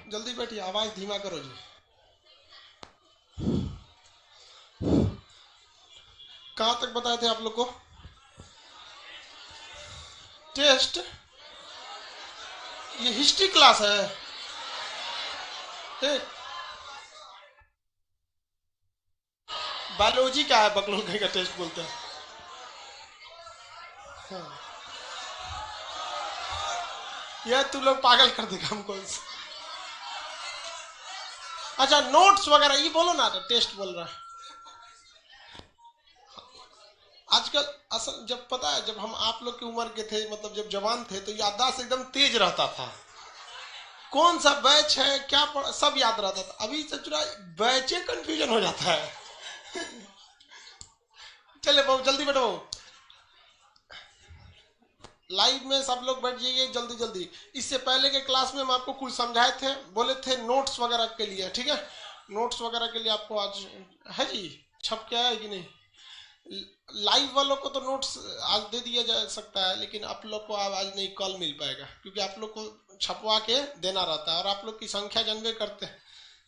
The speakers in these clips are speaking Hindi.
जल्दी बैठिए, आवाज धीमा करो जी। कहाँ तक बताए थे आप लोग को? टेस्ट? ये हिस्ट्री क्लास है? बायोलॉजी क्या है, बकलोल कहीं का टेस्ट बोलते हैं। हाँ। यह तू लोग पागल कर देगा हमको। अच्छा, नोट्स वगैरह ये बोलो ना, टेस्ट बोल रहा है आजकल। असल जब पता है, जब हम आप लोग की उम्र के थे, मतलब जब जवान थे, तो याददाश्त एकदम तेज रहता था। कौन सा बैच है क्या सब याद रहता था। अभी से थोड़ा बैचे कंफ्यूजन हो जाता है। चले बहुत जल्दी बैठो, लाइव में सब लोग बैठ जाइए जल्दी जल्दी। इससे पहले के क्लास में हम आपको कुछ समझाए थे, बोले थे नोट्स वगैरह के लिए, ठीक है। नोट्स वगैरह के लिए आपको आज है जी, छप के है कि नहीं? लाइव वालों को तो नोट्स आज दे दिया जा सकता है, लेकिन आप लोग को आज नहीं, कल मिल पाएगा, क्योंकि आप लोग को छपवा के देना रहता है। और आप लोग की संख्या जानबे करते हैं,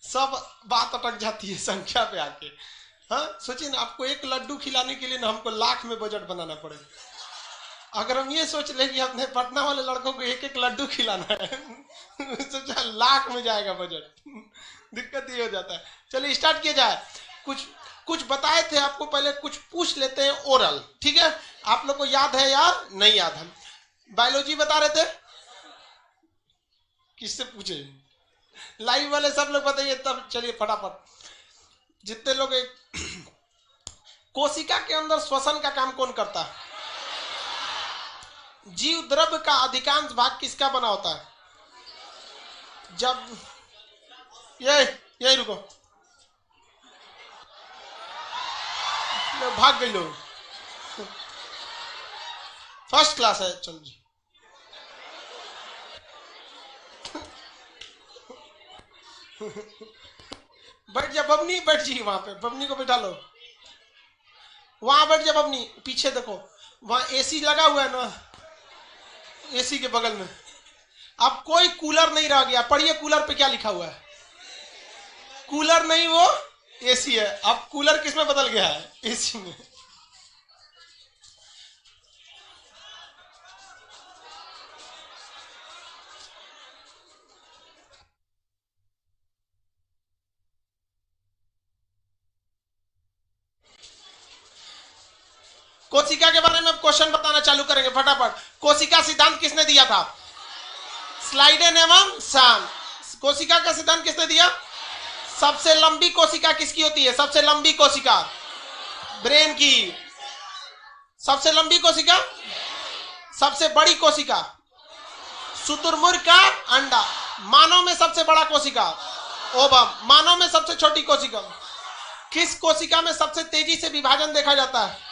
सब बात अटक जाती है संख्या पे आके। हाँ सोचिए ना, आपको एक लड्डू खिलाने के लिए ना हमको लाख में बजट बनाना पड़ेगा। अगर हम ये सोच ले कि अपने पटना वाले लड़कों को एक एक लड्डू खिलाना है सोचा लाख में जाएगा बजट। दिक्कत ये हो जाता है। चलिए स्टार्ट किया जाए। कुछ कुछ बताए थे आपको, पहले कुछ पूछ लेते हैं ओरल, ठीक है। आप लोग को याद है या नहीं याद है? बायोलॉजी बता रहे थे, किससे पूछे? लाइव वाले सब लोग बताइए तब। चलिए फटाफट जितने लोग कोशिका के अंदर श्वसन का काम कौन करता है? जीव द्रव्य का अधिकांश भाग किसका बना होता है? जब यही रुको, भाग गई लोग। फर्स्ट क्लास है, चल जी। बैठ जा बबनी, बैठ जी वहां पे, बबनी को बैठा लो। वहां बैठ जा बबनी, पीछे देखो, वहां एसी लगा हुआ है ना, एसी के बगल में। अब कोई कूलर नहीं रह गया। पढ़िए कूलर पे क्या लिखा हुआ है। कूलर नहीं, वो एसी है। अब कूलर किस में बदल गया है? एसी में। कोशिका के बारे में क्वेश्चन बताना चालू करेंगे फटाफट। कोशिका सिद्धांत किसने दिया था? स्लाइडेन एवं सान। कोशिका का सिद्धांत किसने दिया? सबसे लंबी कोशिका किसकी होती है? सबसे लंबी कोशिका ब्रेन की। सबसे लंबी कोशिका, सबसे बड़ी कोशिका शुतुरमुर्ग का अंडा। मानव में सबसे बड़ा कोशिका ओवम। मानव में सबसे छोटी कोशिका। किस कोशिका में सबसे तेजी से विभाजन देखा जाता है?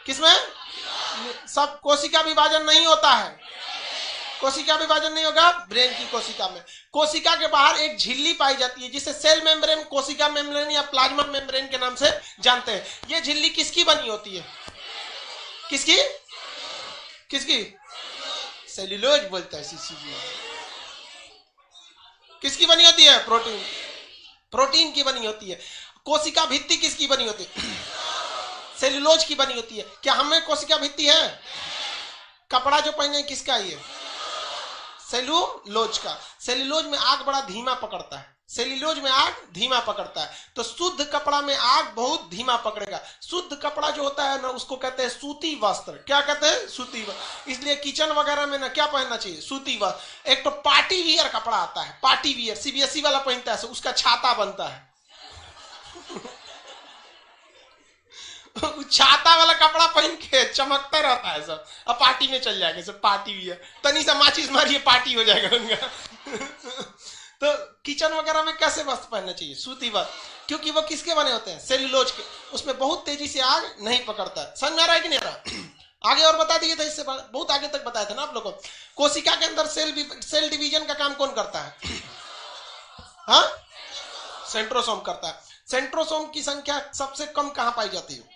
किसमें? सब कोशिका विभाजन नहीं होता है। कोशिका विभाजन नहीं होगा ब्रेन की कोशिका में। कोशिका के बाहर एक झिल्ली पाई जाती है जिसे सेल मेम्ब्रेन, कोशिका मेम्ब्रेन या प्लाज्मा मेम्ब्रेन के नाम से जानते हैं। ये झिल्ली किसकी बनी होती है? किसकी? किसकी? सेल्यूलोज बोलता है। किसकी बनी होती है? प्रोटीन। प्रोटीन की बनी होती है। कोशिका भित्ति किसकी बनी होती है? सेल्यूलोज की बनी होती है। क्या हमें कोशिका भित्ति है? कपड़ा जो पहने किसका? ये सेल्यूलोज का। सेल्यूलोज में आग बड़ा धीमा पकड़ता है। सेल्यूलोज में आग धीमा पकड़ता है, तो शुद्ध कपड़ा में आग बहुत धीमा पकड़ेगा। शुद्ध कपड़ा जो होता है ना, उसको कहते हैं सूती वस्त्र। क्या कहते हैं? सूती वस्त्र। इसलिए किचन वगैरह में ना क्या पहनना चाहिए? सूती वस्त्र। एक तो पार्टी वियर कपड़ा आता है, पार्टी वियर, सीबीएसई वाला पहनता है, उसका छाता बनता है। छाता वाला कपड़ा पहन के चमकता रहता है सब। अब पार्टी में चल जाएगा सब, पार्टी भी है। तनी सा माचिस मारिए, पार्टी हो जाएगा उनका। तो किचन वगैरह में कैसे वस्त्र पहनना चाहिए? सूती वस्त्र। क्योंकि वो किसके बने होते हैं? सेल्यूलोज के। उसमें बहुत तेजी से आग नहीं पकड़ता है। समझ में आ रहा है कि नहीं आ रहा? आगे और बता दिए थे, इससे बहुत आगे तक बताया था ना आप लोगों को। कोशिका के अंदर सेल डिवीजन का काम कौन करता है? हाँ, सेंट्रोसोम करता है। सेंट्रोसोम की संख्या सबसे कम कहां पाई जाती है?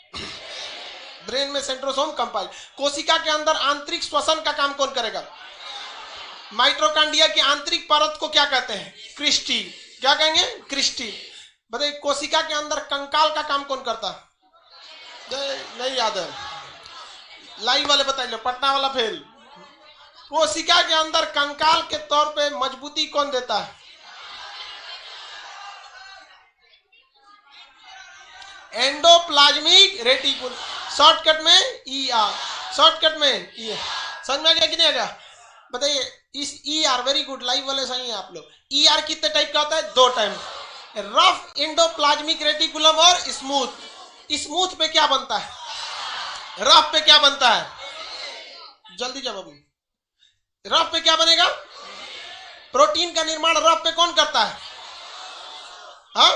ब्रेन में सेंट्रोसोम कम पाई। कोशिका के अंदर आंतरिक श्वसन का काम कौन करेगा? माइटोकॉन्ड्रिया की आंतरिक परत को क्या कहते हैं? क्रिस्टी। क्या कहेंगे? क्रिस्टी। बताइए कोशिका के अंदर कंकाल का काम कौन करता? नहीं याद है, लाइव वाले बताइए, पटना वाला फेल। कोशिका के अंदर कंकाल के तौर पे मजबूती कौन देता है? एंडोप्लाज्मिक रेटिकुलम, शॉर्टकट में ER, शॉर्टकट में ER। समझ में आ गया कि नहीं आ गया? बताइए इस ER, वेरी गुड, लाइव वाले सही है आप लोग। ER कितने टाइप का होता है? 2 टाइप, रफ एंडोप्लाज्मिक रेटिकुलम और स्मूथ। स्मूथ पे क्या बनता है? रफ पे क्या बनता है? जल्दी जवाब। रफ पे क्या बनेगा? प्रोटीन का निर्माण रफ पे कौन करता है? हाँ,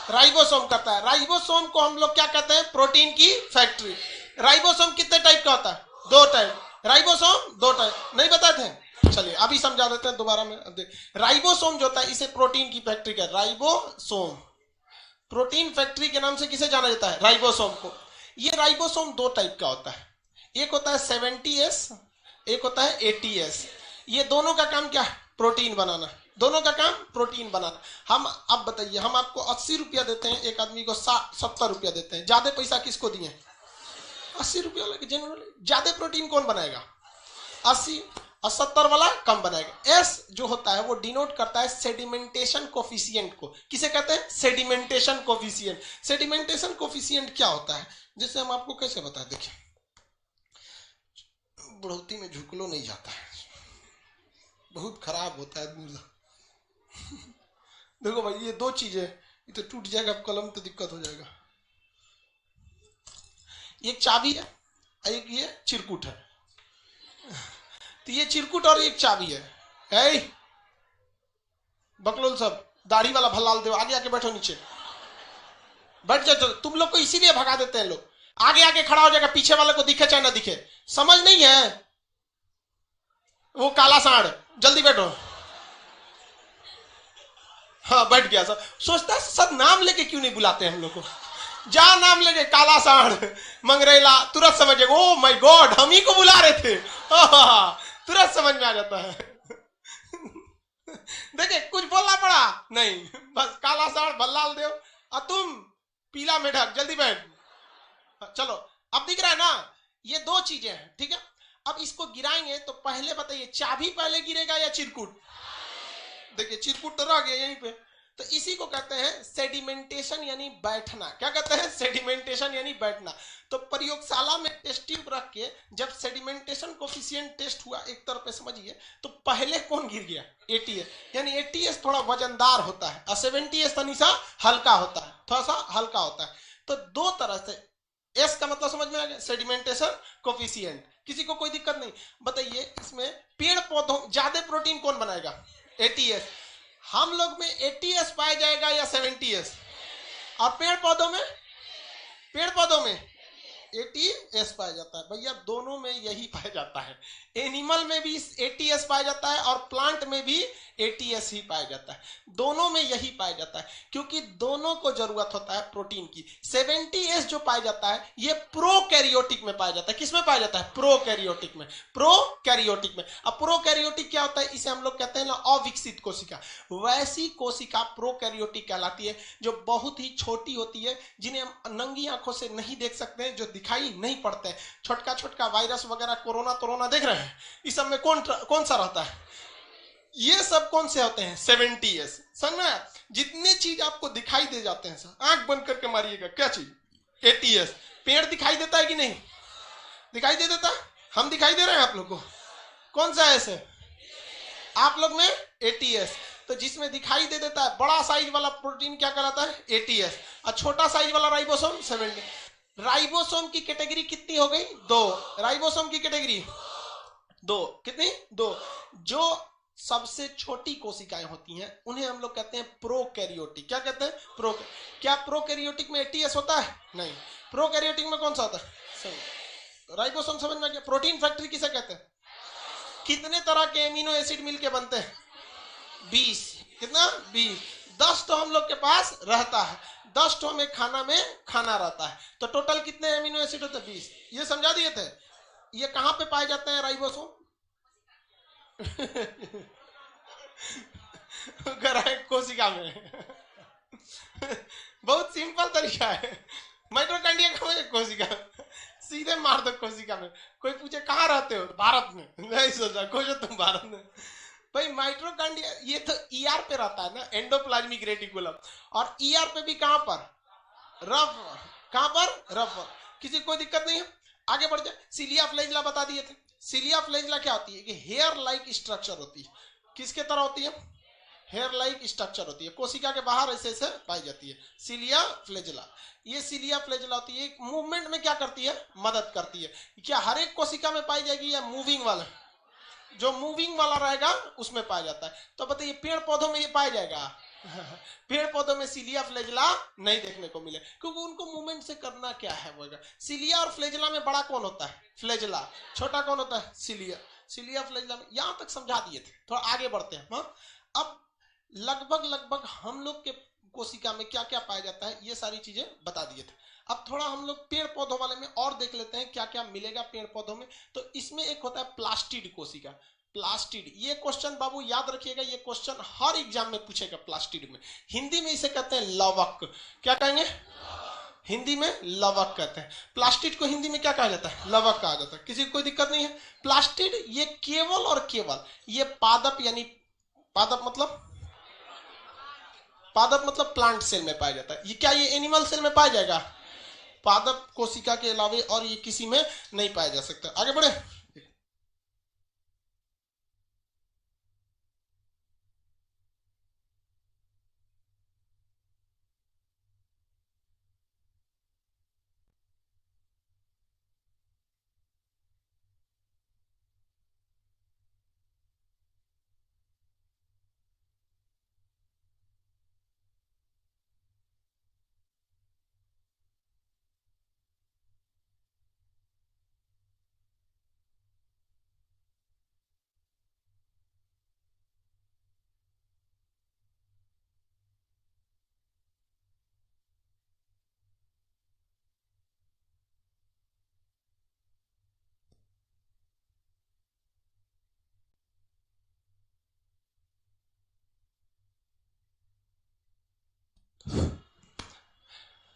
राइबोसोम करता है। राइबोसोम को हम लोग क्या कहते हैं? प्रोटीन की फैक्ट्री। राइबोसोम कितने टाइप का होता है? 2 टाइप। राइबोसोम 2 टाइप, नहीं बताते हैं? चलिए अभी समझा देते हैं दोबारा में। अब देख, राइबोसोम जो होता है इसे प्रोटीन की फैक्ट्री का, राइबोसोम प्रोटीन फैक्ट्री के नाम से किसे जाना जाता है? राइबोसोम को। ये राइबोसोम 2 टाइप का होता है, एक होता है 70S, एक होता है 80S। ये दोनों का काम क्या है? प्रोटीन बनाना। दोनों का काम प्रोटीन बनाना। हम अब बताइए, हम आपको 80 रुपया देते हैं, एक आदमी को 70 रुपया देते हैं, ज्यादा पैसा किसको दिए? 80 रुपया वाले जनरली। ज्यादा प्रोटीन कौन बनाएगा? 80, और 70 वाला कम बनाएगा। S जो होता है वो डिनोट करता है सेडिमेंटेशन कोफिशिएंट को। किसे कहते हैं? Sedimentation coefficient. सेडिमेंटेशन कोफिशिएंट क्या होता है, जिससे हम आपको कैसे बता? देखिए, बढ़ोती में झुकलो नहीं जाता है, बहुत खराब होता है मुर्दा। देखो भाई, ये 2 चीजें, ये तो टूट जाएगा कलम, तो दिक्कत हो जाएगा। एक चाबी है, एक ये चिरकुट है। तो ये चिरकुट और एक चाबी है। बकलोल सब, दाढ़ी वाला भल्लाल देव, आगे आके बैठो, नीचे बैठ जाओ। तुम लोग को इसीलिए भगा देते हैं लोग, आगे आके खड़ा हो जाएगा, पीछे वाले को दिखे चाहे ना दिखे। समझ नहीं है? वो काला सांड, जल्दी बैठो। हाँ बैठ गया। सब सोचता है सब नाम लेके क्यों नहीं बुलाते हम लोग को? जा नाम लेके, काला सांड, मंगरेला, तुरंत समझ जाएगा, ओ माय गॉड हम ही को बुला रहे थे। तुरंत समझ में आ जाता है। देखिए कुछ बोलना पड़ा नहीं, बस काला सांड, भल्लाल देव, और तुम पीला मेढक, जल्दी बैठ। चलो अब दिख रहा है ना? ये 2 चीजें हैं, ठीक है। अब इसको गिराएंगे तो पहले बताइए, चाबी पहले गिरेगा या चिरकुट? देखिए चिरकुट तो रह गया यहीं पे। तो इसी को कहते हैं सेडिमेंटेशन यानी बैठना। क्या कहते हैं? सेडिमेंटेशन यानी बैठना। तो प्रयोगशाला में टेस्ट ट्यूब रख के जब सेडिमेंटेशन कोफिशिएंट टेस्ट हुआ, एक तरफ पे समझिए, तो पहले कौन गिर गया? 80S। यानी 80S थोड़ा वजनदार होता है और 70S तनी सा हल्का होता है, थोड़ा सा हल्का होता है। तो 2 तरह से, S का मतलब समझ में आ गया, सेडिमेंटेशन कोफिशिएंट। किसी को कोई दिक्कत नहीं? बताइए इसमें पेड़ पौधों ज्यादा प्रोटीन कौन बनाएगा? 80S। हम लोग में 80S पाया जाएगा या 70S? और पेड़ पौधों में? पेड़ पौधों में 80S पाया जाता है। भैया दोनों में यही पाया जाता है। एनिमल में भी 80S पाया जाता है और प्लांट में भी 80S ही पाया जाता है। दोनों में यही पाया जाता है, क्योंकि दोनों को जरूरत होता है प्रोटीन की। 70S जो पाया जाता है ये प्रोकैरियोटिक में पाया जाता है। किस में पाया जाता है? प्रोकैरियोटिक में। प्रोकैरियोटिक में। अब प्रोकैरियोटिक क्या होता है? इसे हम लोग कहते हैं ना अविकसित कोशिका। वैसी कोशिका प्रोकैरियोटिक कहलाती है, जो बहुत ही छोटी होती है, जिन्हें हम नंगी आंखों से नहीं देख सकते हैं, जो दिखाई नहीं पड़ते हैं। छोटका छोटका वायरस वगैरह, कोरोना देख रहे हैं, इस सब में कौन सा रहता है? ये सब कौन से होते हैं? 70S। समझ में? जितने चीज आपको दिखाई दे जाते हैं, आंख बंद करके मारिएगा, क्या चीज? 80S। पेड़ दिखाई देता है कि नहीं? दिखाई दे देता है? हम दिखाई दे रहे हैं आप लोग को? कौन सा ऐसे? आप लोग में 80S। तो जिसमें दिखाई दे देता है बड़ा साइज वाला प्रोटीन क्या कहलाता है? 80S। और छोटा साइज वाला राइबोसोम 70। राइबोसोम की कैटेगरी कितनी हो गई? 2। राइबोसोम की कैटेगरी 2। कितनी? 2। जो सबसे छोटी कोशिकाएं होती हैं उन्हें हम लोग कहते हैं प्रोकैरियोटिक। क्या कहते हैं? क्या प्रोकैरियोटिक में 80S होता है? नहीं। प्रोकैरियोटिक में कौन सा होता है? राइबोसोम। समझ में आ गया? प्रोटीन फैक्ट्री किसे कहते हैं? कितने तरह के एमिनो एसिड मिलके बनते हैं? 20। कितना? 20। 10 तो हम लोग के पास रहता है, 10 तो हमें खाना में खाना रहता है। तो टोटल कितने एमिनो एसिड होते हैं? 20। ये समझा दिए थे। ये कहां पे पाए जाते हैं राइबोसोम? कर रहा है कोशिका में। बहुत सिंपल तरीका है। माइटोकॉन्ड्रिया कहाँ है? कोशिका। सीधे मार दो कोशिका में। कोई पूछे कहाँ रहते हो? भारत में। नहीं सोचा खोजो तुम भारत में। भाई माइटोकॉन्ड्रिया ये तो ईआर पे रहता है ना, एंडोप्लाज्मिक रेटिकुलम। और ईआर पे भी कहां पर? रफ। कहां पर? रफ। किसी कोई दिक्कत नहीं है, आगे बढ़ जाए। सिलिया फ्लैजिला बता दिए थे। सिलिया फ्लैजिला क्या होती है? कि हेयर लाइक स्ट्रक्चर होती है। किसके तरह होती है? हेयर लाइक स्ट्रक्चर होती है, कोशिका के बाहर ऐसे ऐसे पाई जाती है सिलिया फ्लैजिला। ये सिलिया फ्लैजिला होती है, मूवमेंट में क्या करती है? मदद करती है। क्या हर एक कोशिका में पाई जाएगी या मूविंग वाला? जो मूविंग वाला रहेगा उसमें पाया जाता है। तो बताइए पेड़ पौधों में ये पाया जाएगा? पेड़ पौधों में सिलिया फ्लैजिला नहीं देखने को मिले, क्योंकि उनको मूवमेंट से करना क्या है वो। सिलिया और फ्लैजिला में बड़ा कौन होता है? फ्लैजिला। छोटा कौन होता है? सिलिया। सिलिया फ्लैजिला में यहां तक समझा दिए थे, थोड़ा आगे बढ़ते हैं। हाँ, अब लगभग हम लोग के कोशिका में क्या क्या पाया जाता है ये सारी चीजें बता दिए थे। अब थोड़ा हम लोग पेड़ पौधों वाले में और देख लेते हैं क्या क्या मिलेगा पेड़ पौधों में। तो इसमें एक होता है प्लास्टिड कोशिका। प्लास्टिड, ये क्वेश्चन बाबू याद रखिएगा, ये क्वेश्चन हर एग्जाम में पूछेगा। प्लास्टिड में हिंदी में इसे कहते हैं लवक। क्या कहेंगे? हिंदी में लवक कहते हैं। प्लास्टिड को हिंदी में क्या कहा जाता है? लवक कहा जाता है। किसी को कोई दिक्कत नहीं है। प्लास्टिड ये केवल और केवल ये पादप, यानी पादप मतलब प्लांट सेल में पाया जाता है। ये क्या ये एनिमल सेल में पाया जाएगा? पादप कोशिका के अलावा और ये किसी में नहीं पाया जा सकता। आगे बढ़े।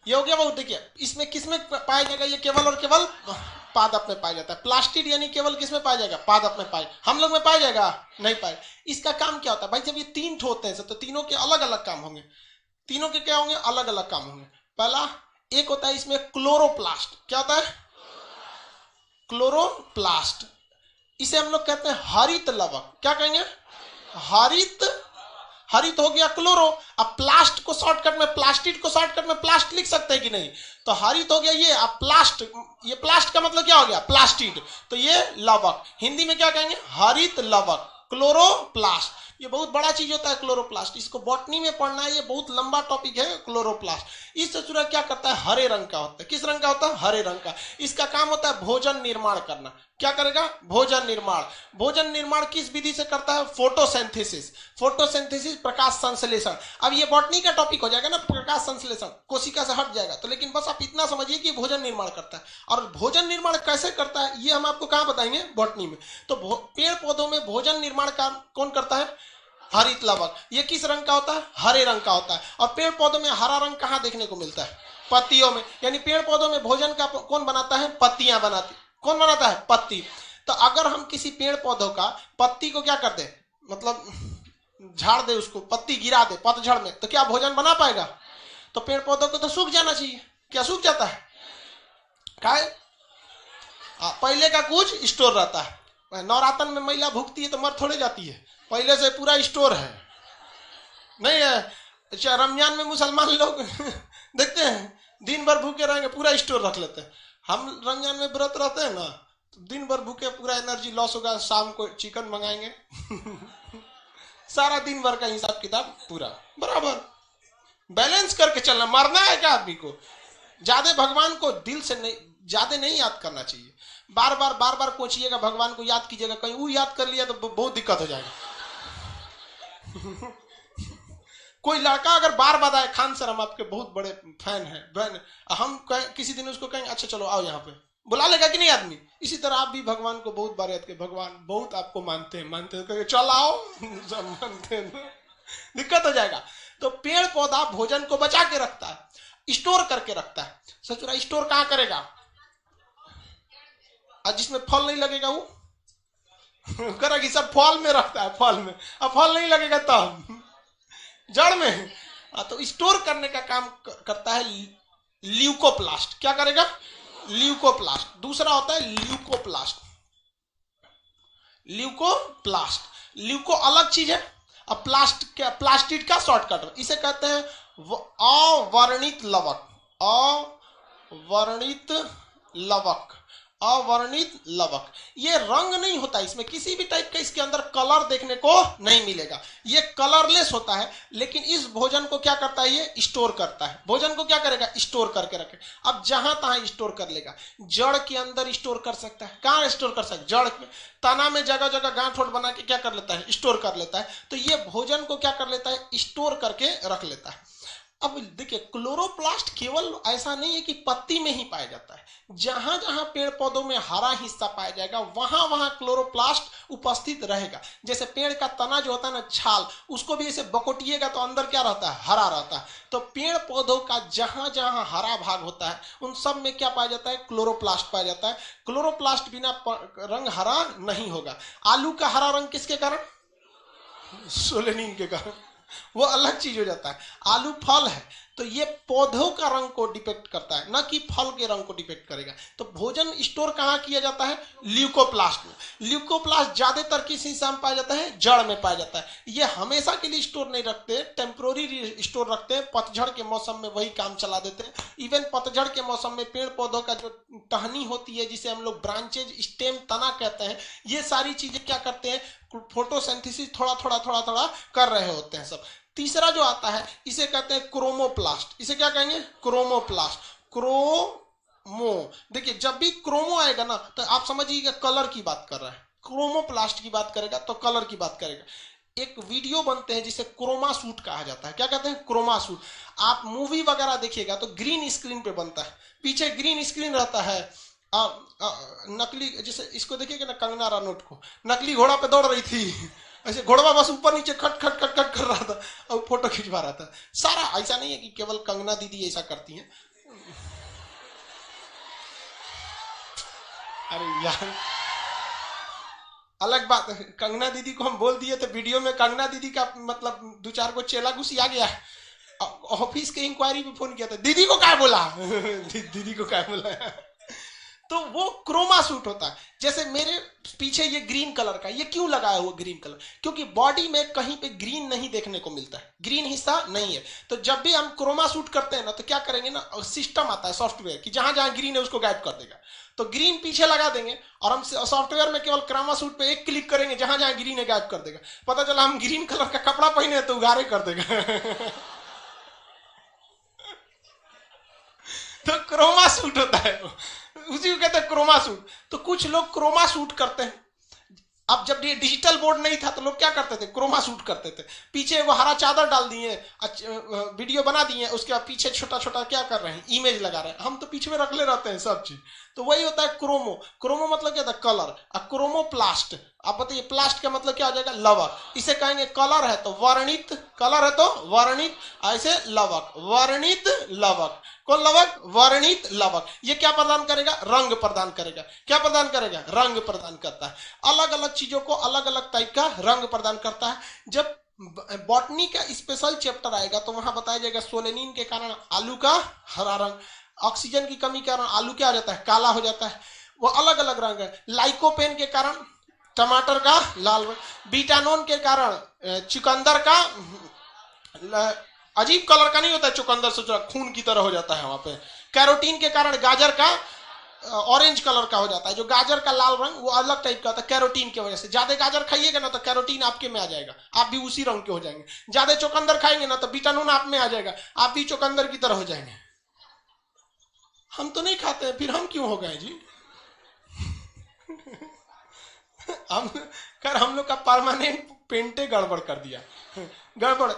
ये हो गया। बहुत देखिए इसमें किसमें पाया जाएगा? ये केवल और केवल पादप में पाया जाता है। प्लास्टिड यानी केवल किसमें पाया जाएगा? पादप में पाए। हम लोग में पाया जाएगा? नहीं पाए। इसका काम क्या होता है भाई? जब ये तीन होते हैं तो तीनों के अलग अलग काम होंगे। तीनों के क्या होंगे? अलग अलग काम होंगे। पहला एक होता है इसमें क्लोरोप्लास्ट। क्या होता है? क्लोरोप्लास्ट। इसे हम लोग कहते हैं हरित लवक। क्या कहेंगे? हरित। हरित हो गया क्लोरो। अब प्लास्ट को शॉर्टकट में, प्लास्टिड को शॉर्टकट में प्लास्ट लिख सकते हैं कि नहीं? तो हरित हो गया ये। अब प्लास्ट, ये प्लास्ट का मतलब क्या हो गया? प्लास्टिड। तो ये लवक। हिंदी में क्या कहेंगे? हरित लवक, क्लोरोप्लास्ट। ये बहुत बड़ा चीज होता है क्लोरोप्लास्ट। इसको बॉटनी में पढ़ना है, ये बहुत लंबा टॉपिक है क्लोरोप्लास्ट। इस चूरा क्या करता है? हरे रंग का होता है। किस रंग का होता है? हरे रंग का। इसका काम होता है भोजन निर्माण करना। क्या करेगा? भोजन निर्माण। भोजन निर्माण किस विधि से करता है? फोटोसिंथेसिस। फोटोसिंथेसिस, प्रकाश संश्लेषण। अब ये बॉटनी का टॉपिक हो जाएगा ना, प्रकाश संश्लेषण, कोशिका से हट जाएगा। तो लेकिन बस आप इतना समझिए कि भोजन निर्माण करता है। और भोजन निर्माण कैसे करता है ये हम आपको कहां बताएंगे? बॉटनी में। तो पेड़ पौधों में भोजन निर्माण का कौन करता है? हरित लवक। ये किस रंग का होता है? हरे रंग का होता है। और पेड़ पौधों में हरा रंग कहां देखने को मिलता है? पत्तियों में। यानी पेड़ पौधों में भोजन का कौन बनाता है? पत्तियां बनाती। कौन बनाता है? पत्ती। तो अगर हम किसी पेड़ पौधों का पत्ती को क्या कर दे, मतलब झाड़ दे, उसको पत्ती गिरा दे पतझड़ में, तो क्या भोजन बना पाएगा? तो पेड़ पौधों को तो सूख जाना चाहिए। क्या सूख जाता है? काय पहले का कुछ स्टोर रहता है। नवरातन में महिला भूखती है तो मर थोड़े जाती है, पहले से पूरा स्टोर है। नहीं है? अच्छा, रमजान में मुसलमान लोग देखते हैं दिन भर भूखे रहेंगे, पूरा स्टोर रख लेते हैं। हम रमजान में व्रत रहते हैं ना, तो दिन भर भूखे, पूरा एनर्जी लॉस होगा, शाम को चिकन मंगाएंगे। सारा दिन भर का हिसाब किताब पूरा बराबर बैलेंस करके चलना। मरना है क्या आदमी को? ज्यादा भगवान को दिल से नहीं, ज्यादा नहीं याद करना चाहिए। बार बार कोचिएगा, भगवान को याद कीजिएगा। कहीं वो याद कर लिया तो बहुत दिक्कत हो जाएगा। कोई लड़का अगर बार बार आए, खान सर हम आपके बहुत बड़े फैन हैं, बहन, हम किसी दिन उसको कहेंगे अच्छा चलो आओ यहाँ पे, बुला लेगा कि नहीं आदमी? इसी तरह आप भी भगवान को बहुत बार याद करें, भगवान बहुत आपको मानते हैं चल आओ सब मानते हैं, दिक्कत हो जाएगा। तो पेड़ पौधा भोजन को बचा के रखता है, स्टोर करके रखता है। सचुरा स्टोर कहां करेगा? और जिसमें फल नहीं लगेगा वो करेगी, सब फल में रखता है, फल में। अब फल नहीं लगेगा तब जड़ में। तो स्टोर करने का काम करता है ल्यूकोप्लास्ट। क्या करेगा? ल्यूकोप्लास्ट। दूसरा होता है ल्यूकोप्लास्ट। ल्यूकोप्लास्ट, ल्यूको अलग चीज है, अब प्लास्टिड का शॉर्टकट, इसे कहते हैं अवर्णित लवक। अवर्णित लवक, अवर्णित लवक। ये रंग नहीं होता, इसमें किसी भी टाइप का इसके अंदर कलर देखने को नहीं मिलेगा, ये कलरलेस होता है। लेकिन इस भोजन को क्या करता है? ये स्टोर करता है। भोजन को क्या करेगा? स्टोर करके रखे। अब जहां तहां स्टोर कर लेगा। जड़ के अंदर स्टोर कर सकता है। कहां स्टोर कर सकता है? जड़ में, तना में जगह जगह गांठ ओठ बना के क्या कर लेता है? स्टोर कर लेता है। तो ये भोजन को क्या कर लेता है? स्टोर करके रख लेता है। अब देखिए, क्लोरोप्लास्ट केवल ऐसा नहीं है कि पत्ती में ही पाया जाता है, जहां जहां पेड़ पौधों में हरा हिस्सा पाया जाएगा वहां वहां क्लोरोप्लास्ट उपस्थित रहेगा। जैसे पेड़ का तना जो होता है ना, छाल, उसको भी ऐसे बकोटिएगा तो अंदर क्या रहता है? हरा रहता है। तो पेड़ पौधों का जहां जहां हरा भाग होता है उन सब में क्या पाया जाता है? क्लोरोप्लास्ट पाया जाता है। क्लोरोप्लास्ट बिना रंग हरा नहीं होगा। आलू का हरा रंग किसके कारण? सोलेनिन के कारण, वो अलग चीज हो जाता है। आलू फल है तो ये पौधों का रंग को डिपेक्ट करता है, ना कि फल के रंग को डिपेक्ट करेगा। तो भोजन स्टोर कहां किया जाता है? ल्यूकोप्लास्ट में। ल्यूकोप्लास्ट ज्यादातर किस हिस्सा में पाया जाता है? जड़ में पाया जाता है। ये हमेशा के लिए स्टोर नहीं रखते, टेम्पोररी स्टोर रखते हैं। पतझड़ के मौसम में वही काम चला देते हैं। इवन पतझड़ के मौसम में पेड़ पौधों का जो टहनी होती है, जिसे हम लोग ब्रांचेज, स्टेम, तना कहते हैं, ये सारी चीजें क्या करते हैं? फोटोसिंथेसिस थोड़ा थोड़ा कर रहे होते हैं सब। तीसरा जो आता है इसे कहते हैं क्रोमोप्लास्ट। इसे क्या कहेंगे? क्रोमोप्लास्ट। क्रोमो, देखिए जब भी क्रोमो आएगा ना तो आप समझिएगा कलर की बात कर रहा है। क्रोमोप्लास्ट की बात करेगा तो कलर की बात करेगा। एक वीडियो बनते हैं जिसे क्रोमा सूट कहा जाता है। क्या कहते हैं? Croma suit. आप मूवी वगैरह देखिएगा तो ग्रीन स्क्रीन पे बनता है, पीछे ग्रीन स्क्रीन रहता है। नकली, जैसे इसको देखिएगा ना, कंगना रनौत को, नकली घोड़ा पे दौड़ रही थी, ऐसे घोड़ा बस ऊपर नीचे खट खट खट खट कर रहा था और फोटो खिंचवा रहा था। सारा ऐसा नहीं है कि केवल कंगना दीदी ऐसा करती हैं। अरे यार, अलग बात है, कंगना दीदी को हम बोल दिए तो वीडियो में कंगना दीदी का मतलब 2-4 को चेला घुसी आ गया। ऑफिस के इंक्वायरी पे फोन किया था, दीदी को क्या बोला दीदी को क्या बोला तो वो क्रोमा सूट होता है। जैसे मेरे पीछे ये ग्रीन कलर का, ये क्यों लगाया हुआ ग्रीन कलर? क्योंकि बॉडी में कहीं पे ग्रीन नहीं देखने को मिलता है, ग्रीन हिस्सा नहीं है। तो जब भी हम क्रोमा सूट करते हैं ना तो क्या करेंगे ना, सिस्टम आता है सॉफ्टवेयर कि जहां जहां ग्रीन है उसको गायब कर देगा। तो ग्रीन पीछे लगा देंगे और हम सॉफ्टवेयर में केवल क्रोमा सूट पे एक क्लिक करेंगे, जहां जहां ग्रीन है गायब कर देगा। पता चला हम ग्रीन कलर का कपड़ा पहने तो उगारे कर देगा तो क्रोमा सूट होता है, उसी को कहते हैं क्रोमा सूट। तो कुछ लोग क्रोमा सूट करते हैं। अब जब ये डिजिटल बोर्ड नहीं था तो लोग क्या करते थे? क्रोमा सूट करते थे। पीछे वो हरा चादर डाल दिए, वीडियो बना दिए, उसके बाद पीछे छोटा छोटा क्या कर रहे हैं? इमेज लगा रहे हैं। हम तो पीछे में रख ले रहते हैं सब चीज। तो वही होता है क्रोमो। क्रोमो मतलब क्या था? कलर। क्रोमोप्लास्ट, आप बताइए प्लास्ट का मतलब क्या हो जाएगा? लवक। इसे कहेंगे कलर है तो वर्णित, कलर है तो वर्णित, ऐसे लवक, वर्णित लवक। कौन लवक? वर्णित लवक। ये क्या प्रदान करेगा? रंग प्रदान करेगा। क्या प्रदान करेगा? रंग प्रदान करता है। अलग अलग चीजों को अलग अलग टाइप का रंग प्रदान करता है। जब बॉटनी का स्पेशल चैप्टर आएगा तो वहां बताया जाएगा सोलेनिन के कारण आलू का हरा रंग, ऑक्सीजन की कमी के कारण आलू क्या हो जाता है? काला हो जाता है। वो अलग अलग रंग है। लाइकोपेन के कारण टमाटर का लाल रंग, बीटानोन के कारण चुकंदर का अजीब कलर का नहीं होता है, चुकंदर से खून की तरह हो जाता है वहां पे। कैरोटीन के कारण गाजर का ऑरेंज कलर का हो जाता है। जो गाजर का लाल रंग वो अलग टाइप का होता है कैरोटीन की वजह से। ज्यादा गाजर खाइएगा ना तो कैरोटीन आपके में आ जाएगा, आप भी उसी रंग के हो जाएंगे। ज्यादा चुकंदर खाएंगे ना तो बीटानून आप में आ जाएगा, आप भी चुकंदर की तरह हो जाएंगे। हम तो नहीं खाते हैं, फिर हम क्यों हो गए जी हम लोग का परमानेंट पेंटे गड़बड़ कर दिया, गड़बड़।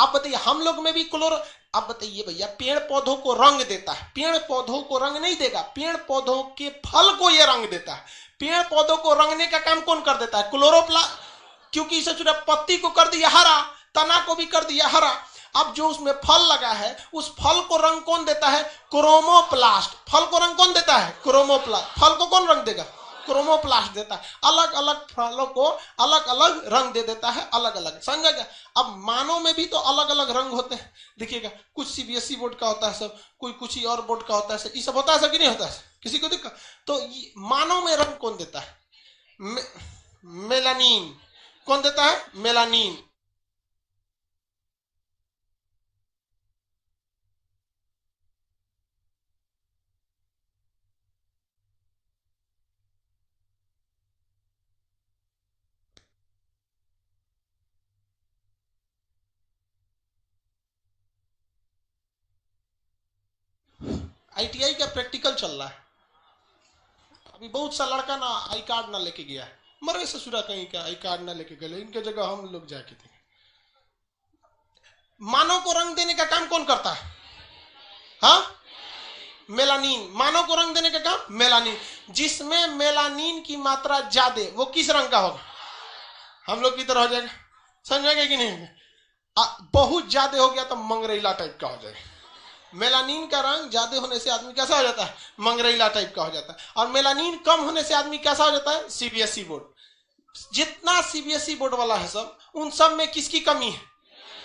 आप बताइए हम लोग में भी क्लोरो, आप बताइए भैया पेड़ पौधों को रंग देता है, पेड़ पौधों को रंग नहीं देगा, पेड़ पौधों के फल को यह रंग देता है। पेड़ पौधों को रंगने का काम कौन कर देता है? क्लोरोप्लास्ट, क्योंकि इसे चुना पत्ती को कर दिया हरा, तना को भी कर दिया हरा। अब जो उसमें फल लगा है उस फल को रंग कौन देता है? क्रोमोप्लास्ट। फल को रंग कौन देता है? क्रोमोप्लास्ट। फल को कौन रंग देगा? क्रोमोप्लास्ट देता है। अलग अलग फलों को अलग अलग रंग दे देता है, अलग अलग, समझा क्या? अब मानव में भी तो अलग अलग रंग होते हैं, देखिएगा कुछ सीबीएसई बोर्ड का होता है सब, कोई कुछ ही और बोर्ड का होता है, ये सब होता है सब कि नहीं होता है? किसी को दिक्कत? तो मानव में रंग कौन देता है? मेलानिन। कौन देता है? मेलानिन। आईटीआई का प्रैक्टिकल चल रहा है, अभी बहुत सा लड़का ना आई कार्ड ना लेके गया है, मरे ससुरा कहीं का आई कार्ड ना लेके गए, इनके जगह हम लोग जाके थे। मानव को रंग देने का काम कौन करता है? हाँ, मेलानिन। मानव को रंग देने का काम मेलानिन। जिसमें मेलानिन की मात्रा ज्यादा, वो किस रंग का होगा? हम लोग की तरह हो जाएगा, समझेगा कि नहीं? बहुत ज्यादा हो गया तो मंगरेला टाइप का हो जाएगा। मेलानिन का रंग ज्यादा होने से आदमी कैसा हो जाता है? मंगरेला टाइप का हो जाता है। और मेलानिन कम होने से आदमी कैसा हो जाता है? CBSE board. जितना सीबीएसई बोर्ड वाला है सब, उन सब में किसकी कमी है?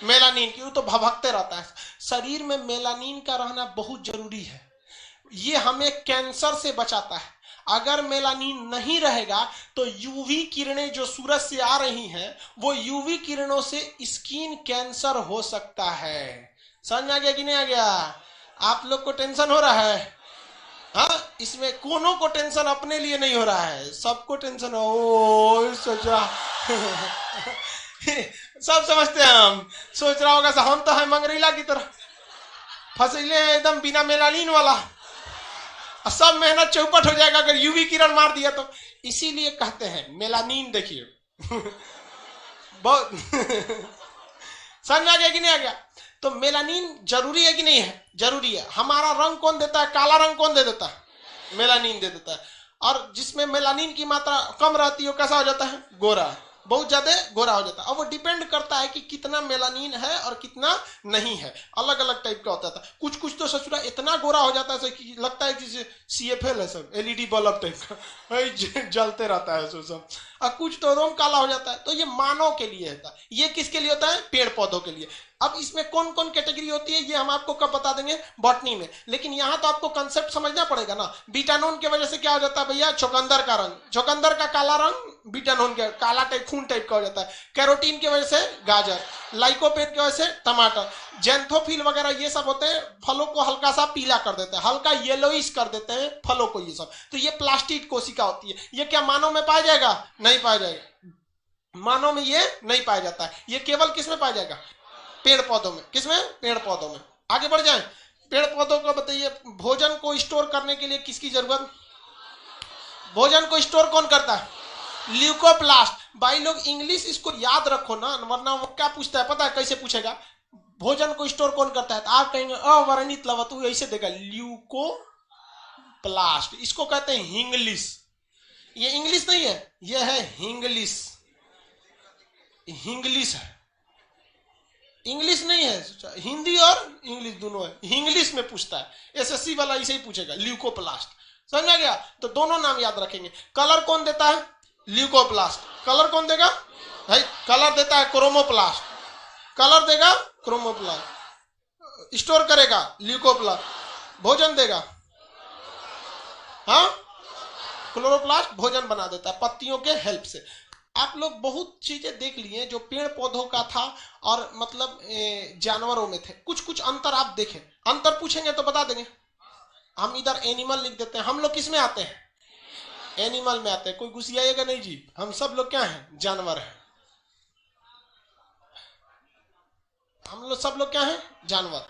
मेलानिन की। वो तो भभकते रहता है। शरीर में मेलानिन का रहना बहुत जरूरी है, ये हमें कैंसर से बचाता है। अगर मेलानिन नहीं रहेगा तो यूवी किरणें जो सूरज से आ रही हैं, वो यूवी किरणों से स्किन कैंसर हो सकता है। समझ आ गया कि नहीं आ गया? आप लोग को टेंशन हो रहा है? हाँ, इसमें कोनो को टेंशन अपने लिए नहीं हो रहा है, सबको टेंशन हो। ओ सोचा सब समझते हैं हम, सोच रहा होगा हम तो है मंगरीला की तरह फसीले एकदम बिना मेलानिन वाला, सब मेहनत चौपट हो जाएगा अगर यूवी किरण मार दिया तो। इसीलिए कहते हैं मेलानिन, देखिए बहुत समझ आ गया कि नहीं आ गया? तो मेलानिन जरूरी है कि नहीं है? जरूरी है। हमारा रंग कौन देता है? काला रंग कौन दे देता है? मेलानिन दे देता है। और जिसमें मेलानिन की मात्रा कम रहती है वो कैसा हो जाता है? गोरा, बहुत ज्यादा गोरा हो जाता है। अब वो डिपेंड करता है कि कितना मेलानिन है और कितना नहीं है, अलग अलग टाइप का होता था। कुछ कुछ तो ससुरा इतना गोरा हो जाता है कि लगता है कि सीएफएल है, सब एलईडी बल्ब टाइप का जलते रहता है सब, और कुछ तो एकदम काला हो जाता है। तो ये मानव के लिए होता है। ये किसके लिए होता है? पेड़ पौधों के लिए। अब इसमें कौन कौन कैटेगरी होती है ये हम आपको कब बता देंगे? बॉटनी में। लेकिन यहां तो आपको कंसेप्ट समझना पड़ेगा ना। बीटानोन की वजह से क्या हो जाता है भैया? चुकंदर का रंग, चुकंदर का काला रंग बीटानोन के काला टाइप खून टाइप का हो जाता है। कैरोटीन की वजह से गाजर, लाइकोपेन की वजह से टमाटर, जेंथोफिल वगैरह ये सब होते हैं, फलों को हल्का सा पीला कर देते हैं, हल्का येलोइश कर देते हैं फलों को, ये सब। तो ये प्लास्टिड कोशिका होती है। ये क्या मानव में पाया जाएगा? नहीं पाया जाएगा, मानव में ये नहीं पाया जाता है। ये केवल किस में पाया जाएगा? पेड़ पौधों में। किसमें? पेड़ पौधों में। आगे बढ़ जाएं। पेड़ पौधों को बताइए, भोजन को स्टोर करने के लिए किसकी जरूरत? भोजन को स्टोर कौन करता है? ल्यूकोप्लास्ट। भाई लोग इंग्लिश इसको याद रखो ना, वरना वो क्या पूछता है पता है? कैसे पूछेगा? भोजन को स्टोर कौन करता है? तो आप कहेंगे अवर्णित लवतु, ऐसे देगा ल्यूकोप्लास्ट। इसको कहते हैं हिंग्लिश। ये इंग्लिश नहीं है, ये है हिंग्लिश। हिंग्लिश है, इंग्लिश नहीं है। हिंदी और इंग्लिश दोनों है। इंग्लिश में पूछता है, एसएससी वाला इसे ही पूछेगा, ल्यूकोप्लास्ट। समझ आ गया? तो दोनों नाम याद रखेंगे। कलर कौन देता है? ल्यूकोप्लास्ट। कलर कौन देगा भाई? कलर देता है क्रोमोप्लास्ट। कलर देगा क्रोमोप्लास्ट। स्टोर करेगा ल्यूकोप्लास्ट। भोजन देगा, हाँ, क्लोरोप्लास्ट। भोजन बना देता है पत्तियों के हेल्प से। आप लोग बहुत चीजें देख लिए जो पेड़ पौधों का था और मतलब जानवरों में थे। कुछ कुछ अंतर आप देखें, अंतर पूछेंगे तो बता देंगे। हम इधर एनिमल लिख देते हैं। हम लोग किस में आते हैं? एनिमल में आते हैं। कोई घुसियाएगा नहीं जी, हम सब लोग क्या हैं? जानवर हैं। हम लोग सब लोग क्या हैं? जानवर।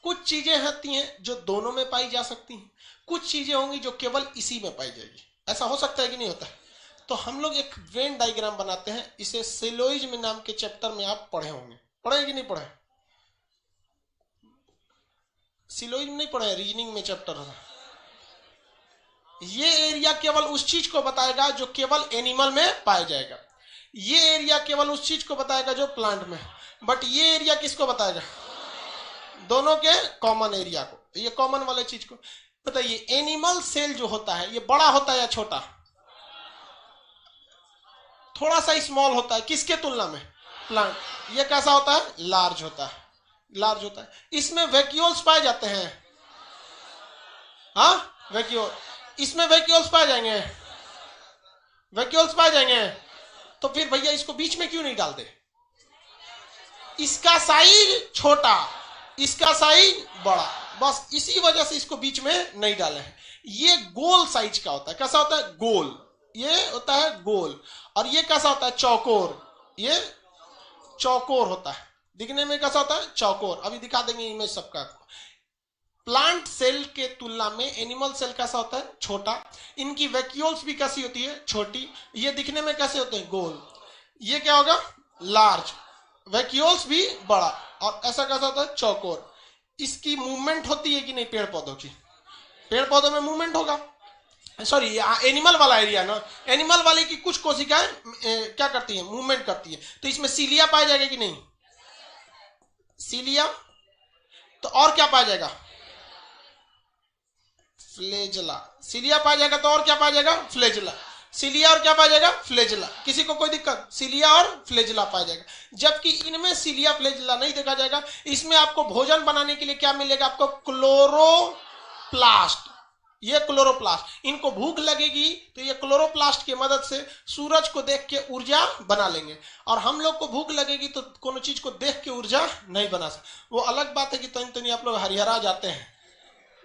कुछ चीजें होती हैं जो दोनों में पाई जा सकती हैं, कुछ चीजें होंगी जो केवल इसी में पाई जाएगी। ऐसा हो सकता है कि नहीं होता है? तो हम लोग एक वेन डायग्राम बनाते हैं, इसे सिलोइज्म नाम के चैप्टर में आप पढ़े होंगे। पढ़े कि नहीं पढ़े? सिलोइड में नहीं पढ़े, रीजनिंग में चैप्टर है। ये एरिया केवल उस चीज को बताएगा जो केवल एनिमल में पाया जाएगा, ये एरिया केवल उस चीज को बताएगा जो प्लांट में, बट ये एरिया किसको बताएगा? दोनों के कॉमन एरिया को। ये कॉमन वाले चीज को बताइए। एनिमल सेल जो होता है ये बड़ा होता है या छोटा? थोड़ा सा स्मॉल होता है, किसके तुलना में? प्लांट। ये कैसा होता है? लार्ज होता है, लार्ज होता है। इसमें वैक्यूल्स पाए जाते हैं, हाँ वैक्यूल, इसमें वैक्यूल्स पाए जाएंगे, वैक्यूल्स पाए जाएंगे। तो फिर भैया इसको बीच में क्यों नहीं डालते? इसका साइज छोटा, इसका साइज बड़ा, बस इसी वजह से इसको बीच में नहीं डाले हैं। ये गोल साइज का होता है। कैसा होता है? गोल। ये होता है गोल। और ये कैसा होता है? चौकोर। ये चौकोर होता है, दिखने में कैसा होता है? चौकोर। अभी दिखा देंगे इमेज सबका। प्लांट सेल के तुलना में एनिमल सेल कैसा होता है? छोटा। इनकी वैक्यूल्स भी कैसी होती है? छोटी। ये दिखने में कैसे होते हैं? गोल। ये क्या होगा? लार्ज। वैक्यूल्स भी बड़ा। और ऐसा कैसा होता है? चौकोर। इसकी मूवमेंट होती है कि नहीं? पेड़ पौधों की, पेड़ पौधों में मूवमेंट होगा। सॉरी, एनिमल वाला एरिया ना, एनिमल वाले की कुछ कोशिकाएं क्या करती है? मूवमेंट करती है। तो इसमें सीलिया पाया जाएगा कि नहीं? सीलिया। तो और क्या पाया जाएगा? फ्लेजला। सीलिया पाया जाएगा तो और क्या पाया जाएगा? फ्लेजला। सीलिया और क्या पाया जाएगा? फ्लेजला। किसी को कोई दिक्कत? सीलिया और फ्लेजला पाया जाएगा। जबकि इनमें सीलिया फ्लेजला नहीं देखा जाएगा। इसमें आपको भोजन बनाने के लिए क्या मिलेगा? आपको क्लोरोप्लास्ट। ये क्लोरोप्लास्ट, इनको भूख लगेगी तो ये क्लोरोप्लास्ट की मदद से सूरज को देख के ऊर्जा बना लेंगे। और हम लोग को भूख लगेगी तो कोनो चीज को देख के ऊर्जा नहीं बना सकते। वो अलग बात है कि तनी आप लोग हरिहरा जाते हैं,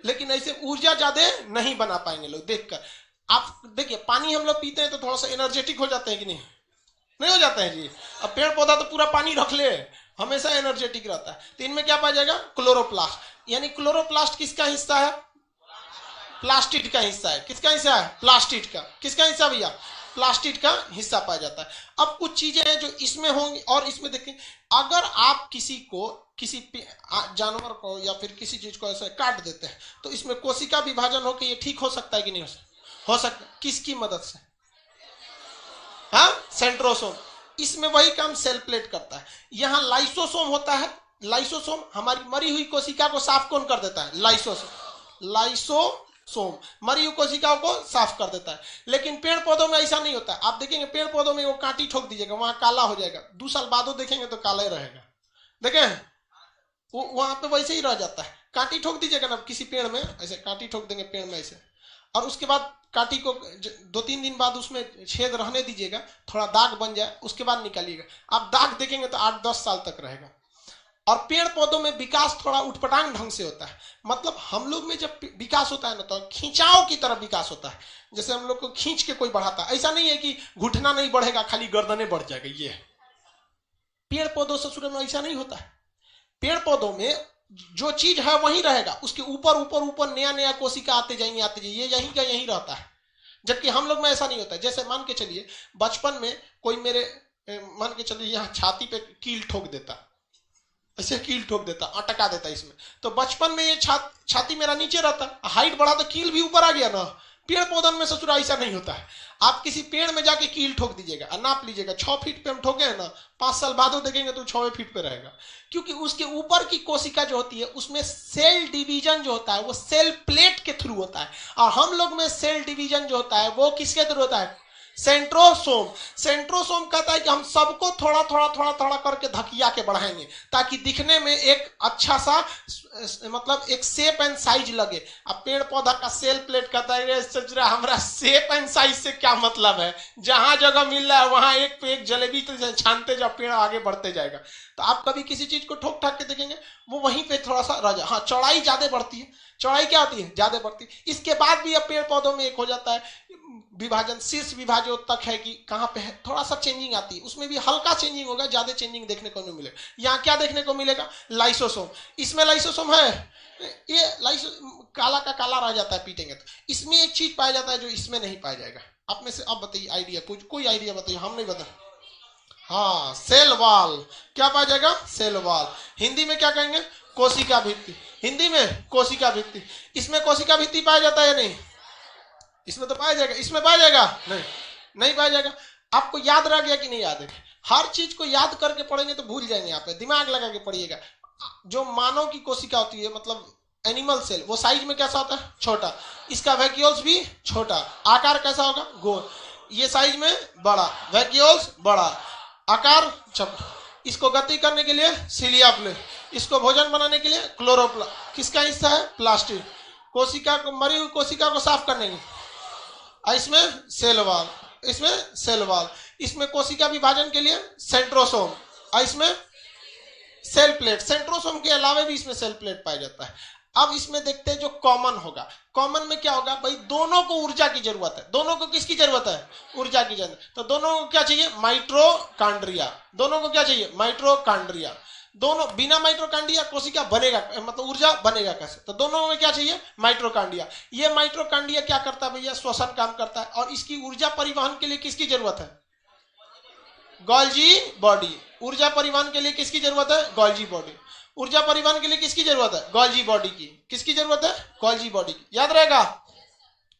लेकिन ऐसे ऊर्जा ज्यादा नहीं बना पाएंगे लोग देखकर। आप देखिए, पानी हम लोग पीते हैं तो थोड़ा सा एनर्जेटिक हो जाते हैं कि नहीं? नहीं हो जाते हैं जी। अब पेड़ पौधा तो पूरा पानी रख ले, हमेशा एनर्जेटिक रहता है। तो इनमें क्या पाया जाएगा? क्लोरोप्लास्ट। यानी क्लोरोप्लास्ट किसका हिस्सा है? प्लास्टिड का हिस्सा है। किसका हिस्सा है? प्लास्टिड का। किसका हिस्सा भैया? प्लास्टिड का हिस्सा पाया जाता है। अब कुछ चीजें हैं जो इसमें होंगी और इसमें देखें। अगर आप किसी को, किसी जानवर को या फिर किसी चीज को ऐसे काट देते हैं तो इसमें कोशिका विभाजन होकर ये ठीक हो सकता है कि नहीं हो सकता? किसकी मदद से? हाँ, सेंट्रोसोम। इसमें वही काम सेल प्लेट करता है। यहां लाइसोसोम होता है। लाइसोसोम हमारी मरी हुई कोशिका को साफ कौन कर देता है? लाइसोसोम। लाइसोसोम मरी हुई कोशिकाओं को साफ कर देता है। लेकिन पेड़ पौधों में ऐसा नहीं होता है। आप देखेंगे पेड़ पौधों में वो कांटी ठोक दीजिएगा, वहां काला हो जाएगा। 2 साल बाद देखेंगे तो काला ही रहेगा। देखें, वो वहां पे वैसे ही रह जाता है। कांटी ठोक दीजिएगा ना किसी पेड़ में, ऐसे कांटी ठोक देंगे पेड़ में ऐसे, और उसके बाद कांटी को 2-3 दिन बाद उसमें छेद रहने दीजिएगा, थोड़ा दाग बन जाए, उसके बाद निकालिएगा। आप दाग देखेंगे तो 8-10 साल तक रहेगा। और पेड़ पौधों में विकास थोड़ा उठपटांग ढंग से होता है। मतलब हम लोग में जब विकास होता है ना तो खिंचाव की तरह विकास होता है। जैसे हम लोग को खींच के कोई बढ़ाता है, ऐसा नहीं है कि घुटना नहीं बढ़ेगा, खाली गर्दने बढ़ जाएगा। ये पेड़ पौधों से शुरू में ऐसा नहीं होता है। पेड़ पौधों में जो चीज है वही रहेगा, उसके ऊपर ऊपर ऊपर नया नया कोशिका आते जाएंगे, आते जाएंगे, ये यहीं का यहीं रहता है। जबकि हम लोग में ऐसा नहीं होता है। जैसे मान के चलिए बचपन में कोई मेरे, मान के चलिए यहाँ छाती पे कील ठोक देता, ऐसे कील ठोक देता, अटका देता इसमें, तो बचपन में ये छाती मेरा नीचे रहता, हाइट बढ़ा तो कील भी ऊपर आ गया ना। पेड़ पौधों में ससुरा ऐसा नहीं होता है। आप किसी पेड़ में जाके कील ठोक दीजिएगा और नाप लीजिएगा, 6 फीट पे हम ठोके हैं ना, 5 साल बाद देखेंगे तो 6 फीट पे रहेगा। क्योंकि उसके ऊपर की कोशिका जो होती है उसमें सेल डिवीजन जो होता है वो सेल प्लेट के थ्रू होता है। और हम लोग में सेल डिवीजन जो होता है वो किसके थ्रू होता है? सेंट्रोसोम। सेंट्रोसोम कहता है कि हम सबको थोड़ा थोड़ा थोड़ा थोड़ा करके धकिया के बढ़ाएंगे ताकि दिखने में एक अच्छा सा, मतलब एक शेप एंड साइज लगे। अब पेड़ पौधा का सेल प्लेट कहता है सोच रहा हमारा शेप एंड साइज से क्या मतलब है? जहां जगह मिल रहा है वहां एक पे एक जलेबी तो छानते जाओ, पेड़ आगे बढ़ते जाएगा। तो आप कभी किसी चीज को ठोक ठाक के देखेंगे वो वहीं पे थोड़ा सा रह जाए। हाँ, चौड़ाई ज्यादा बढ़ती है। चौड़ाई क्या होती है? ज्यादा बढ़ती है। इसके बाद भी अब पेड़ पौधों में एक हो जाता है विभाजन, शीर्ष विभाजन तक है कि कहां पे है, थोड़ा सा चेंजिंग आती है। उसमें भी हल्का चेंजिंग होगा, ज्यादा चेंजिंग देखने को नहीं मिलेगा। यहाँ क्या देखने को मिलेगा? लाइसोसोम। इसमें लाइसोसोम है, ये लाइसो काला का काला रह जाता है पीटेंगे तो। इसमें एक चीज पाया जाता है जो इसमें नहीं पाया जाएगा। आप में से अब बताइए आइडिया, कोई आइडिया बताइए, हम नहीं बता। हाँ, सेल वॉल। क्या पाया जाएगा? Cell wall. हिंदी में क्या कहेंगे? कोशिका भित्ति। हिंदी में कोशिका भित्ति। इसमें कोशिका भित्ति पाया जाता है या नहीं? इसमें तो पाया जाएगा, इसमें पाया जाएगा नहीं, नहीं पाया जाएगा। आपको याद रह गया कि नहीं याद है? हर चीज को याद करके पढ़ेंगे तो भूल जाएंगे। आप दिमाग लगा के पढ़िएगा। जो मानव की कोशिका होती है, मतलब एनिमल सेल, वो साइज में कैसा होता है? छोटा। इसका वैक्यूल्स भी छोटा। आकार कैसा होगा? गोल। ये साइज में बड़ा, वैक्यूल्स बड़ा, आकार छोटा। इसको गति करने के लिए सिलिया फ्लूइड, इसको भोजन बनाने के लिए क्लोरोप्लास्ट। किसका हिस्सा है? प्लास्टिक। कोशिका को, मरी हुई कोशिका को साफ करने की, इसमें सेल वॉल, इसमें सेल वॉल। इसमें कोशिका विभाजन के लिए सेंट्रोसोम, और इसमें सेल प्लेट। सेंट्रोसोम के अलावा भी इसमें सेल प्लेट पाया जाता है। अब इसमें देखते हैं जो कॉमन होगा। कॉमन में क्या होगा भाई? दोनों को ऊर्जा की जरूरत है। दोनों को किसकी जरूरत है? ऊर्जा की जरूरत। तो दोनों को क्या चाहिए? माइटोकॉन्ड्रिया। दोनों को क्या चाहिए? माइटोकॉन्ड्रिया। दोनों, बिना माइटोकॉन्ड्रिया कोशिका बनेगा, मतलब ऊर्जा बनेगा कैसे? तो दोनों में क्या चाहिए? माइटोकॉन्ड्रिया। ये माइटोकॉन्ड्रिया क्या करता है भैया? श्वसन काम करता है। और इसकी ऊर्जा परिवहन के लिए किसकी जरूरत है? Golgi body. ऊर्जा परिवहन के लिए किसकी जरूरत है? Golgi body. ऊर्जा परिवहन के लिए किसकी जरूरत है? गोल्जी बॉडी की। किसकी जरूरत है? गोल्जी बॉडी की। याद रहेगा?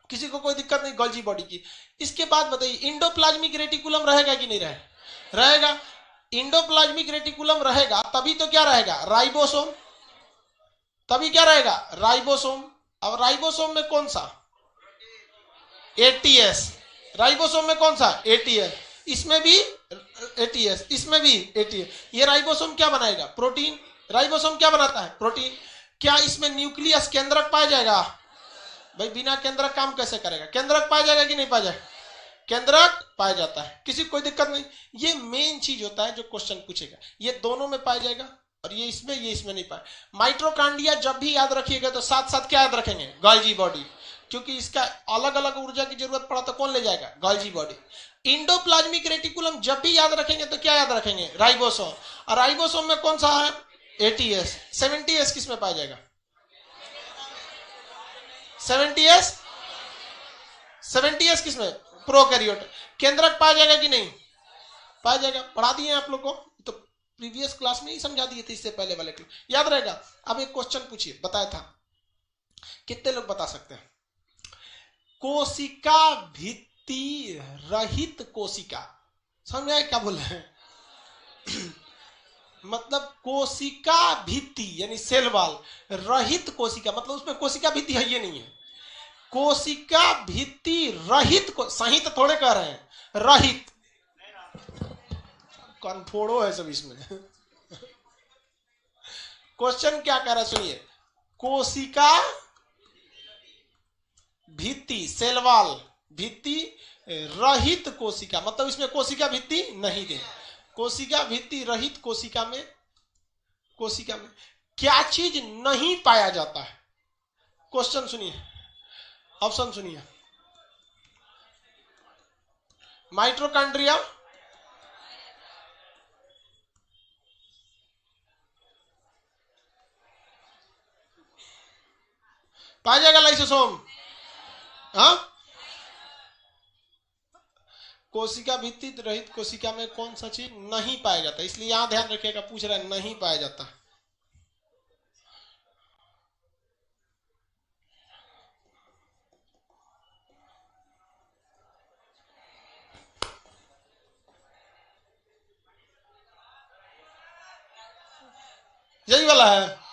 किसी को कोई दिक्कत नहीं? गोल्जी बॉडी की। इसके बाद बताइए, इंडोप्लाज्मिक रेटिकुलम रहेगा कि नहीं रहेगा? इंडोप्लाज्मिक रेटिकुलम रहेगा तभी तो क्या रहेगा? राइबोसोम। तभी क्या रहेगा? राइबोसोम। अब राइबोसोम में कौन सा? एटीएस। राइबोसोम में कौन सा? एटीएस। इसमें भी एटीएस, इसमें भी एटीएस। ये राइबोसोम क्या बनाएगा? प्रोटीन। राइबोसोम क्या बनाता है? प्रोटीन। क्या इसमें न्यूक्लियस, केंद्रक पाया जाएगा? भाई बिना केंद्रक काम कैसे करेगा? केंद्रक पाया जाएगा कि नहीं पाया जाएगा? केंद्रक पाया जाता है। किसी को कोई दिक्कत नहीं। ये मेन चीज होता है जो क्वेश्चन पूछेगा। ये दोनों में पाया जाएगा, और ये इसमें नहीं पाया। माइटोकॉन्ड्रिया जब भी याद रखिएगा तो साथ साथ क्या याद रखेंगे? Golgi body. क्योंकि इसका अलग अलग ऊर्जा की जरूरत पड़ा तो कौन ले जाएगा? Golgi body. इंडोप्लाज्मिक रेटिकुलम जब भी याद रखेंगे तो क्या याद रखेंगे? राइबोसोम। और राइबोसोम में कौन सा है? एटीएस। 70S किस में पाया जाएगा? 70S किस में? प्रोकैरियोट। केंद्रक पाया जाएगा कि नहीं पाया जाएगा? पढ़ा दिए आप लोग को, तो प्रीवियस क्लास में ही समझा दिए थे, इससे पहले वाले क्लास याद रहेगा। अब एक क्वेश्चन पूछिए, बताया था। कितने लोग बता सकते हैं? कोशिका भित्ति रहित कोशिका, समझ आए क्या बोल रहे हैं? मतलब कोशिका भित्ति यानी सेल वॉल रहित कोशिका, मतलब उसमें कोशिका भित्ति है ये नहीं है। कोशिका भित्ति रहित को, सहित थोड़े कह रहे हैं, रहित। कन्फोड़ो है सब इसमें। क्वेश्चन क्या कह रहा है सुनिए। कोशिका भित्ति, सेल वॉल भित्ति रहित कोशिका, मतलब इसमें कोशिका भित्ति नहीं दे। कोशिका भित्ति रहित कोशिका में क्या चीज नहीं पाया जाता है? क्वेश्चन सुनिए, ऑप्शन सुनिए। माइटोकॉन्ड्रिया, पाया जाएगा लाइसोसोम। हाँ, कोशिका भित्ति रहित कोशिका में कौन सा चीज नहीं पाया जाता? इसलिए यहां ध्यान रखिएगा, पूछ रहा है नहीं पाया जाता। यही वाला है।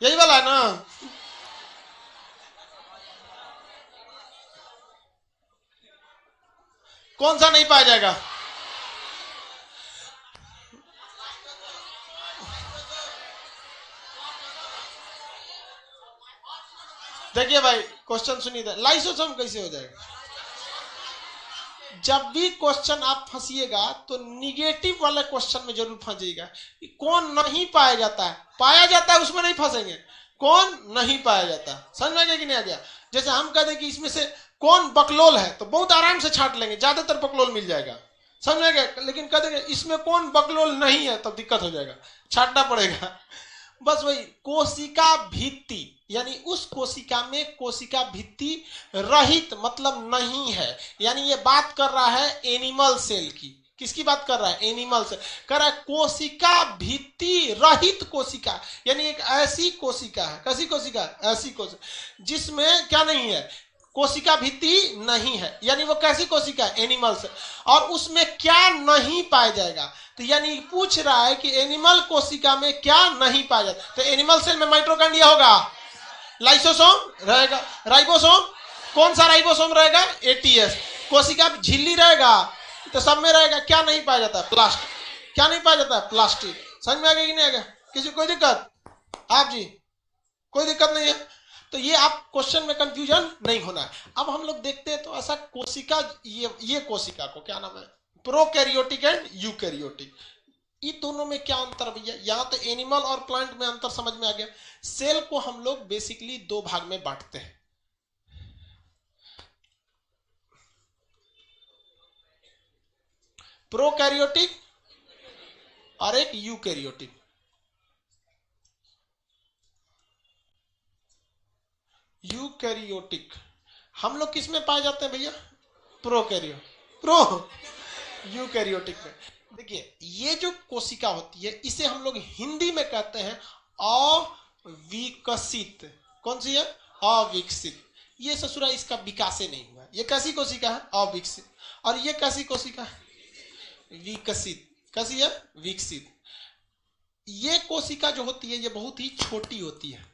यही वाला है ना? कौन सा नहीं पाया जाएगा? देखिए भाई, क्वेश्चन सुनिए, लाइसोसोम कैसे हो जाएगा? जब भी क्वेश्चन आप फंसिएगा तो निगेटिव वाले क्वेश्चन में जरूर फंसिएगा। कौन नहीं पाया जाता है? पाया जाता है उसमें नहीं फंसेंगे। कौन नहीं पाया जाता, समझ में आ गया कि नहीं आ गया? जैसे हम कह दें कि इसमें से कौन बकलोल है, तो बहुत आराम से छांट लेंगे, ज्यादातर बकलोल मिल जाएगा, समझ में आ गया। लेकिन कह देंगे इसमें कौन बकलोल नहीं है, तब दिक्कत हो जाएगा, छांटना पड़ेगा। बस वही कोशिका भित्ति, यानी उस कोशिका में कोशिका भित्ति रहित मतलब नहीं है, यानी ये बात कर रहा है एनिमल सेल की। किसकी बात कर रहा है? Animal cell. कर रहा है कोशिका भित्ति रहित कोशिका, यानी एक ऐसी कोशिका है। कैसी कोशिका? ऐसी कोशिका जिसमें क्या नहीं है? कोशिका भित्ति नहीं है, यानी वो कैसी कोशिका है? Animal cell. और उसमें क्या नहीं पाया जाएगा? तो यानी पूछ रहा है कि एनिमल कोशिका में क्या नहीं पाया जाता। तो एनिमल सेल में माइटोकॉन्ड्रिया होगा, लाइसोसोम रहेगा, राइबोसोम, कौन सा राइबोसोम रहेगा? एटीएस। कोशिका झिल्ली रहेगा, तो सब में रहेगा। क्या नहीं पाया जाता? प्लास्टिक। क्या नहीं पाया जाता? प्लास्टिक। समझ में आ गया कि नहीं आ गया? किसी कोई दिक्कत? आप जी कोई दिक्कत नहीं है? तो ये आप क्वेश्चन में कंफ्यूजन नहीं होना है। अब हम लोग देखते हैं तो ऐसा कोशिका, ये कोशिका को क्या नाम है? Prokaryotic and eukaryotic. ये दोनों में क्या अंतर भैया? यहां तो एनिमल और प्लांट में अंतर समझ में आ गया। सेल को हम लोग बेसिकली दो भाग में बांटते हैं। प्रोकैरियोटिक और एक यूकैरियोटिक। यूकैरियोटिक हम लोग किस में पाए जाते हैं भैया? यूकैरियोटिक में। देखिए ये जो कोशिका होती है इसे हम लोग हिंदी में कहते हैं अविकसित। कौन सी है? अविकसित। ये ससुरा इसका विकास नहीं हुआ। ये कैसी कोशिका है? अविकसित। और ये कैसी कोशिका है? विकसित। कैसी है? विकसित। ये कोशिका जो होती है ये बहुत ही छोटी होती है,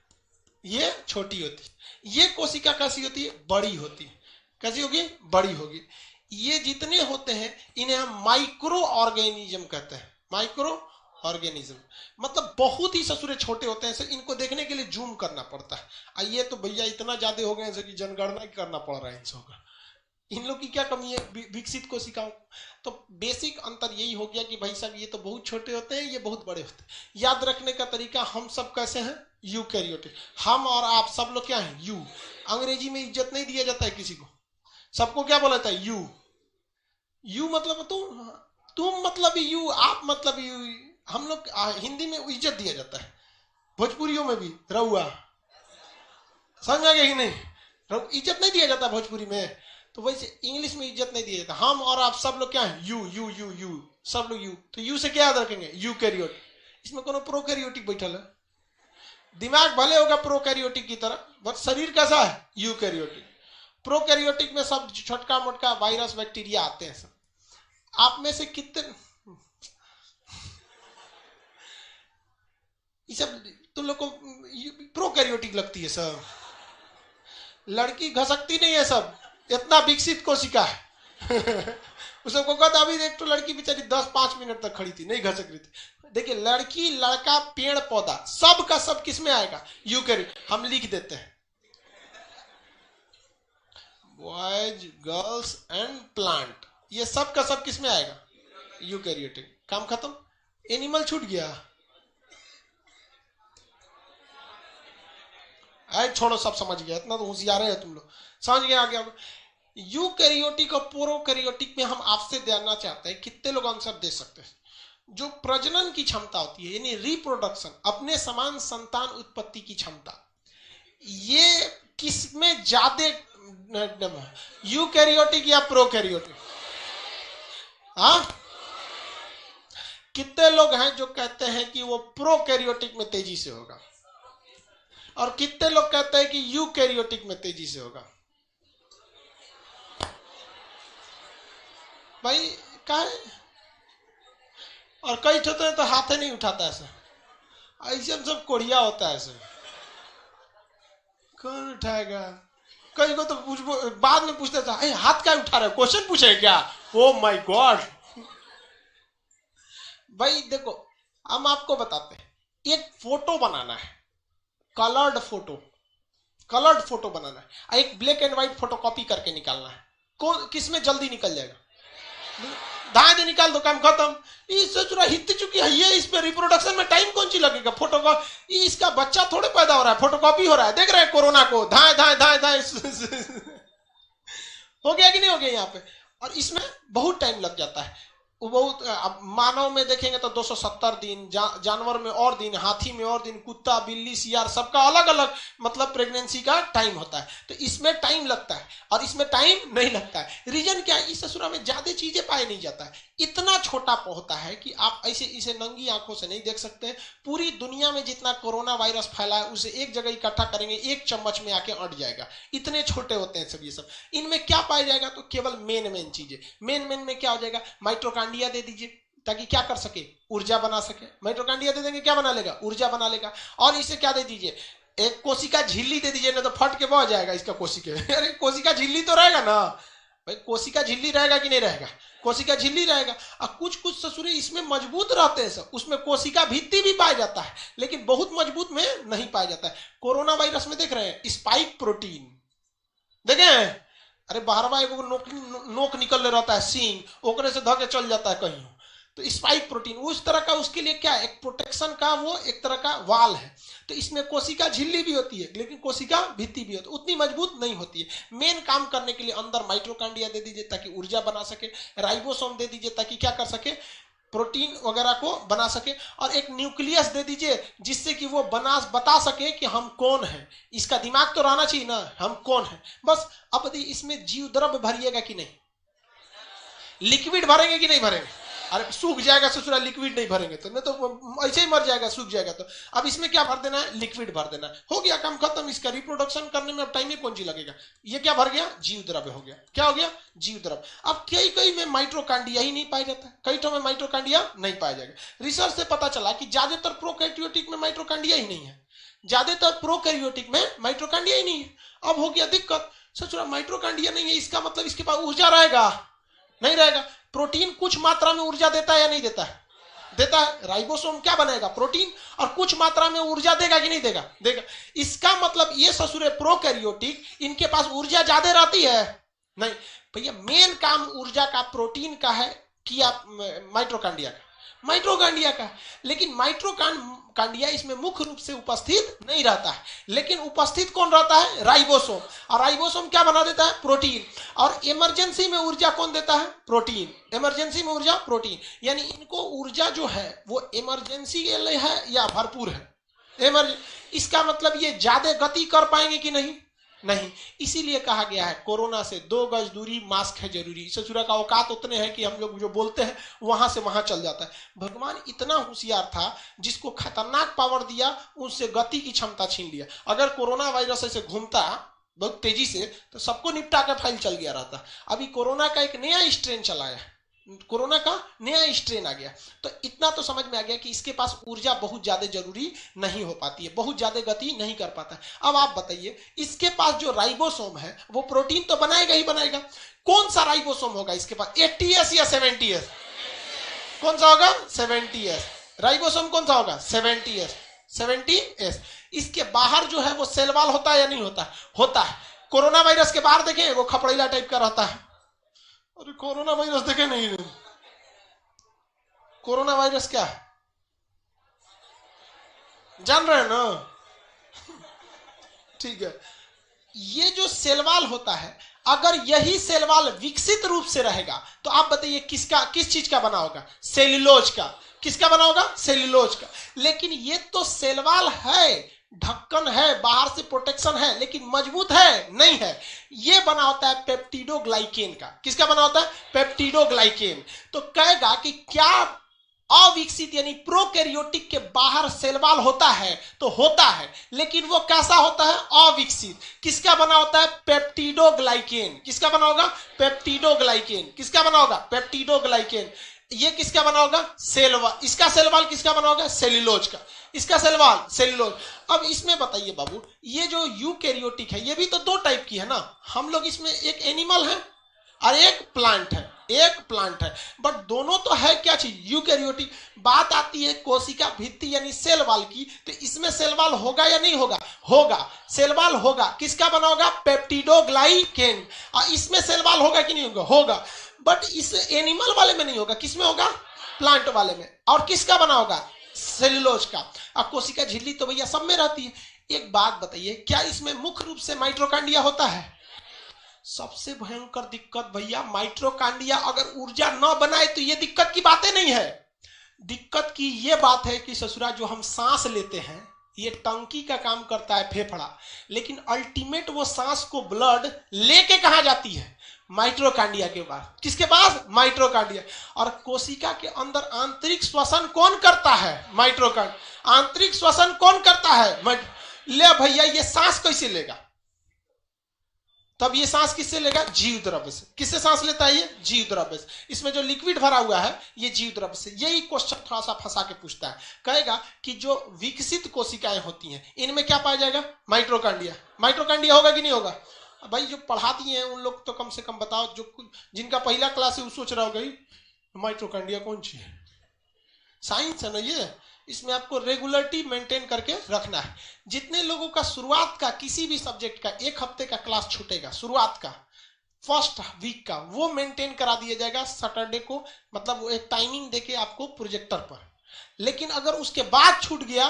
ये छोटी होती है। ये कोशिका कैसी होती है? बड़ी होती है। कैसी होगी? बड़ी होगी। ये जितने होते हैं इन्हें हम माइक्रो ऑर्गेनिज्म कहते हैं। माइक्रो ऑर्गेनिज्म मतलब बहुत ही ससुरे छोटे होते हैं, इनको देखने के लिए जूम करना पड़ता है। ये तो भैया इतना ज्यादा हो गए कि जनगणना करना पड़ रहा है इन सबका। इन लोग की क्या कमी है विकसित कोशिकाओं? तो बेसिक अंतर यही हो गया कि भाई साहब ये तो बहुत छोटे होते हैं, ये बहुत बड़े होते हैं। याद रखने का तरीका, हम सब कैसे हैं? यूकैरियोटिक। हम और आप सब लोग क्या हैं? यू। अंग्रेजी में इज्जत नहीं दिया जाता है किसी को, सबको क्या बोला जाता है? यू। यू मतलब तुम मतलब यू, आप मतलब यू। हम लोग हिंदी में इज्जत दिया जाता है, भोजपुरियों में भी रउआ। समझ आ गया कि नहीं? इज्जत नहीं दिया जाता भोजपुरी में, तो वैसे इंग्लिश में इज्जत नहीं दिया जाता। हम और आप सब लोग क्या है? यू यू यू यू, सब लोग यू। तो यू से क्या याद रखेंगे? यूकैरियोटिक। इसमें कोनो प्रोकैरियोटिक बैठल है? दिमाग भले होगा प्रोकैरियोटिक की तरह, बट शरीर कैसा है? यूकैरियोटिक। प्रोकैरियोटिक में सब छोटका मोटका वायरस बैक्टीरिया आते हैं सब। आप में से कितने ये सब तुम लोग को प्रोकैरियोटिक लगती है? सब लड़की घसकती नहीं है, सब इतना विकसित कोशिका है। उसको कहता अभी एक तो लड़की बेचारी 10-5 मिनट तक खड़ी थी, नहीं घसक रही थी। देखिए लड़की लड़का पेड़ पौधा सब का सब किस में आएगा? यूकैरियोटिक। हम लिख देते हैं बॉयज गर्ल्स एंड प्लांट, ये सब का सब किस में आएगा? यूकैरियोटिक। काम खत्म। एनिमल छूट गया। छोड़ो, सब समझ गया, इतना तो होशियार है तुम लोग, समझ गए आगे। अब यूकैरियोटिक और प्रोकैरियोटिक में हम आपसे जानना चाहते हैं, कितने लोग आंसर दे सकते हैं? जो प्रजनन की क्षमता होती है यानी रिप्रोडक्शन, अपने समान संतान उत्पत्ति की क्षमता, ये किसमें ज्यादा? यूकैरियोटिक या प्रोकैरियोटिक? हाँ, कितने लोग हैं जो कहते हैं कि वो प्रोकैरियोटिक में तेजी से होगा, और कितने लोग कहते हैं कि यूकैरियोटिक में तेजी से होगा? भाई क्या है? और कई होते हैं तो हाथ ही नहीं उठाता ऐसा, ऐसे सब कोढ़िया होता है ऐसे, कौन उठाएगा? कई को तो बाद में पूछते था हाथ क्या उठा रहे हो, क्वेश्चन पूछे क्या? Oh my God. भाई देखो हम आपको बताते हैं, एक फोटो बनाना है, कलर्ड फोटो बनाना है, एक black and white photo copy करके निकालना है। कौन किसमें जल्दी निकल जाएगा? धाए निकाल दो, काम खत्म। हित चुकी है ये, इस पे रिप्रोडक्शन में टाइम कौन सी लगेगा? फोटो का इसका बच्चा थोड़े पैदा हो रहा है, फोटो कॉपी हो रहा है। देख रहे हैं कोरोना को, धाए धाए धाए धाए हो गया कि नहीं हो गया यहाँ पे? और इसमें बहुत टाइम लग जाता है। वो बहुत, अब मानव में देखेंगे तो 270 दिन, जानवर में और दिन, हाथी में और दिन, कुत्ता बिल्ली सियार सबका अलग अलग मतलब प्रेगनेंसी का टाइम होता है। तो इसमें टाइम लगता है और इसमें टाइम नहीं लगता है। रीजन क्या है? इस ससुरा में ज्यादा चीजें पाए नहीं जाता है, इतना छोटा होता है कि आप ऐसे इसे नंगी आंखों से नहीं देख सकते। पूरी दुनिया में जितना कोरोना वायरस फैला है उसे एक जगह इकट्ठा करेंगे, एक चम्मच में आके अट जाएगा, इतने छोटे होते हैं सब ये सब। इनमें क्या पाया जाएगा? तो केवल मेन चीजें। मेन में क्या हो जाएगा? माइटोकांड्रिया दे दीजिए ताकि क्या कर सके? ऊर्जा बना सके। माइटोकांड्रिया दे देंगे, क्या बना लेगा? ऊर्जा बना लेगा। और इसे क्या दे दीजिए? एक कोशिका झिल्ली दे दीजिए, नहीं तो फट के बह जाएगा इसका कोशिका। अरे कोशिका झिल्ली तो रहेगा ना भाई, कोशिका झिल्ली रहेगा कि नहीं रहेगा? कोशिका झिल्ली रहेगा। और कुछ ससुरे इसमें मजबूत रहते हैं सब, उसमें कोशिका भित्ति भी पाया जाता है, लेकिन बहुत मजबूत में नहीं पाया जाता है। कोरोना वायरस में देख रहे हैं स्पाइक प्रोटीन, देखे? अरे बाहरवा एगो नोक निकल रहता है, सींग, ओकरे से धके चल जाता है कहीं। तो स्पाइक प्रोटीन उस तरह का, उसके लिए क्या, एक प्रोटेक्शन का वो एक तरह का वाल है। तो इसमें कोशिका झिल्ली भी होती है, लेकिन कोशिका भित्ति भी होती है, उतनी मजबूत नहीं होती है। मेन काम करने के लिए अंदर माइटोकांड्रिया दे दीजिए ताकि ऊर्जा बना सके, राइबोसोम दे दीजिए ताकि क्या कर सके? प्रोटीन वगैरह को बना सके, और एक न्यूक्लियस दे दीजिए जिससे कि वो बता सके कि हम कौन हैं। इसका दिमाग तो रहना चाहिए ना, हम कौन हैं, बस। अब इसमें जीव द्रव्य भरिएगा कि नहीं? लिक्विड भरेंगे कि नहीं भरेंगे? अरे सूख जाएगा ससुरा, लिक्विड नहीं भरेंगे तो नहीं तो ऐसे ही मर जाएगा, सूख जाएगा। तो अब इसमें क्या भर देना है? लिक्विड भर देना है। हो गया काम खत्म। इसका रिप्रोडक्शन करने में अब टाइम ही कौन सी लगेगा? ये क्या भर गया? जीव द्रव्य हो गया। क्या हो गया? जीव द्रव्य। अब कई में माइटोकांड्रिया ही नहीं पाया जाता है, कई तो में माइटोकांड्रिया नहीं पाया जाएगा। रिसर्च से पता चला कि ज्यादातर प्रोकैरियोटिक में माइटोकांड्रिया ही नहीं है, ज्यादातर प्रोकैरियोटिक में माइटोकांड्रिया ही नहीं है। अब हो गया दिक्कत, ससुरा माइटोकांड्रिया नहीं है, इसका मतलब इसके पास ऊर्जा रहेगा? नहीं रहेगा। प्रोटीन कुछ मात्रा में ऊर्जा देता है या नहीं देता है? देता है। राइबोसोम क्या बनाएगा? प्रोटीन, और कुछ मात्रा में ऊर्जा देगा कि नहीं देगा? देगा। इसका मतलब ये ससुरे प्रोकैरियोटिक, इनके पास ऊर्जा ज्यादा रहती है? नहीं भैया, मेन काम ऊर्जा का प्रोटीन का है किया माइटोकांड्रिया का। लेकिन माइटोकांड्रिया इसमें मुख्य रूप से उपस्थित नहीं रहता है, लेकिन उपस्थित कौन रहता है? राइबोसोम। और राइबोसोम क्या बना देता है? प्रोटीन। और इमरजेंसी में ऊर्जा कौन देता है? प्रोटीन। इमरजेंसी में ऊर्जा प्रोटीन, यानी इनको ऊर्जा जो है वो इमरजेंसी के लिए है या भरपूर है? इसका मतलब ये ज्यादा गति कर पाएंगे कि नहीं? नहीं। इसीलिए कहा गया है कोरोना से 2 गज दूरी, मास्क है जरूरी। ससुरा का औकात उतने हैं कि हम लोग जो बोलते हैं वहां से वहां चल जाता है। भगवान इतना होशियार था, जिसको खतरनाक पावर दिया उससे गति की क्षमता छीन लिया। अगर कोरोना वायरस ऐसे घूमता बहुत तेजी से तो सबको निपटा के फाइल चल गया रहता। अभी कोरोना का एक नया स्ट्रेन चलाया, कोरोना का नया स्ट्रेन आ गया, तो इतना तो समझ में आ गया कि इसके पास ऊर्जा बहुत ज्यादा जरूरी नहीं हो पाती है, बहुत ज्यादा गति नहीं कर पाता है। अब आप बताइए, इसके पास जो राइबोसोम है वो प्रोटीन तो बनाएगा ही बनाएगा। कौन सा राइबोसोम होगा इसके पास? 80S या 70S? कौन सा होगा? 70S। राइबोसोम कौन सा होगा? 70S। इसके बाहर जो है वो सेल वॉल होता है या नहीं होता? होता है। कोरोना वायरस के बाहर देखें, वो खपड़ेला टाइप का रहता है। अरे कोरोना वायरस देखे नहीं? कोरोना वायरस क्या है जान रहे हैं ना? ठीक है। ये जो सेलवाल होता है, अगर यही सेलवाल विकसित रूप से रहेगा तो आप बताइए किस चीज का बना होगा? सेल्यूलोज का। किसका बना होगा? सेल्यूलोज का। लेकिन ये तो सेलवाल है, ढक्कन है, बाहर से प्रोटेक्शन है, लेकिन मजबूत है नहीं है। ये बना होता है पेप्टिडोग्लाइकेन का। किसका बना होता है? पेप्टिडोग्लाइकेन। तो कहेगा कि क्या अविकसित यानी प्रोकैरियोटिक के बाहर सेलवाल होता है? तो होता है, लेकिन वो कैसा होता है? अविकसित। किसका बना होता है? पेप्टिडोग्लाइकेन। किसका बना होगा? पेप्टिडोग्लाइकेन। किसका बना होगा? पेप्टिडोग्लाइकेन। ये किसका बना होगा? सेलवाल। इसका सेलवाल किसका बना होगा? सेल्यूलोज का। इसका सेलवाल सेल्यूलोज। अब इसमें बताइए बाबू, ये जो यूकैरियोटिक है ये भी तो 2 टाइप की है ना। हम लोग इसमें एक एनिमल है और एक प्लांट है, बट दोनों तो है क्या चीज? यूकैरियोटिक। बात आती है कोशिका भित्ति यानी सेल वॉल की, तो इसमें सेल वॉल होगा या नहीं होगा? होगा, सेल वॉल होगा। किसका बना होगा? पेप्टिडोग्लाइकेन। और इसमें सेल वॉल होगा कि नहीं होगा? होगा। बट इस एनिमल वाले में नहीं होगा। किसमें होगा? प्लांट वाले में। और किसका बना होगा? सेल्यूलोज का। और कोशिका झिल्ली तो भैया सब में रहती है। एक बात बताइए, क्या इसमें मुख्य रूप से माइटोकांड्रिया होता है? सबसे भयंकर दिक्कत भैया माइटोकांड्रिया अगर ऊर्जा न बनाए तो ये दिक्कत की बातें नहीं है। दिक्कत की ये बात है कि ससुरा जो हम सांस लेते हैं ये टंकी का काम करता है फेफड़ा, लेकिन अल्टीमेट वो सांस को ब्लड लेके कहां जाती है? माइटोकांड्रिया के पास। किसके पास? माइटोकांड्रिया। और कोशिका के अंदर आंतरिक श्वसन कौन करता है? माइटोकांड्रिया। आंतरिक श्वसन कौन करता है? ले भैया ये सांस कैसे लेगा? तब ये सांस किससे लेगा? जीव द्रव्य से। किससे सांस लेता है ये? जीव द्रव्य से। इसमें जो लिक्विड भरा हुआ है ये जीव द्रव्य से। यही क्वेश्चन थोड़ा सा फंसा के पूछता है, कहेगा कि जो विकसित कोशिकाएं होती हैं इनमें क्या पाया जाएगा? माइटोकांड्रिया। माइटोकांड्रिया होगा कि नहीं होगा? भाई जो पढ़ा दिए हैं उन लोग तो कम से कम बताओ, जो जिनका पहला क्लास है वो सोच रहा होगा माइटोकांड्रिया कौन सी है? साइंस है ना ये, इसमें आपको रेगुलरिटी मेंटेन करके रखना है। जितने लोगों का शुरुआत का किसी भी सब्जेक्ट का 1 हफ्ते का क्लास छूटेगा, शुरुआत का फर्स्ट वीक का, वो मेंटेन करा दिया जाएगा सैटरडे को, मतलब वो एक टाइमिंग देके आपको प्रोजेक्टर पर। लेकिन अगर उसके बाद छूट गया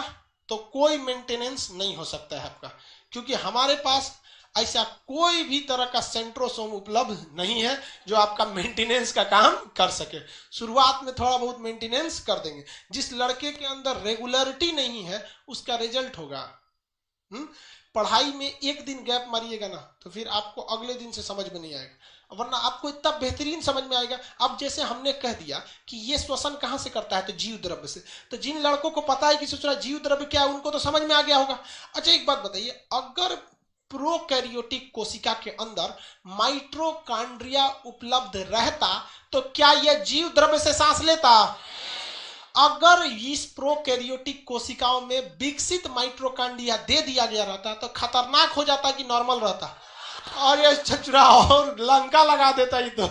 तो कोई मेंटेनेंस नहीं हो सकता है आपका, क्योंकि हमारे पास ऐसा कोई भी तरह का सेंट्रोसोम उपलब्ध नहीं है जो आपका मेंटेनेंस का काम कर सके। शुरुआत में थोड़ा बहुत मेंटेनेंस कर देंगे। जिस लड़के के अंदर रेगुलरिटी नहीं है उसका रिजल्ट होगा। पढ़ाई में एक दिन गैप मारिएगा ना तो फिर आपको अगले दिन से समझ में नहीं आएगा, वरना आपको इतना बेहतरीन समझ में आएगा। अब जैसे हमने कह दिया कि ये श्वसन कहां से करता है, तो जीव द्रव्य से। तो जिन लड़कों को पता है कि जीव द्रव्य क्या है उनको तो समझ में आ गया होगा। अच्छा एक बात बताइए, अगर प्रोकैरियोटिक कोशिका के अंदर माइटोकांड्रिया उपलब्ध रहता तो क्या यह जीव द्रव्य से सांस लेता? अगर इस प्रोकैरियोटिक कोशिकाओं में विकसित माइटोकांड्रिया दे दिया गया रहता तो खतरनाक हो जाता कि नॉर्मल रहता? और ये छचुरा और लंका लगा देता ही तो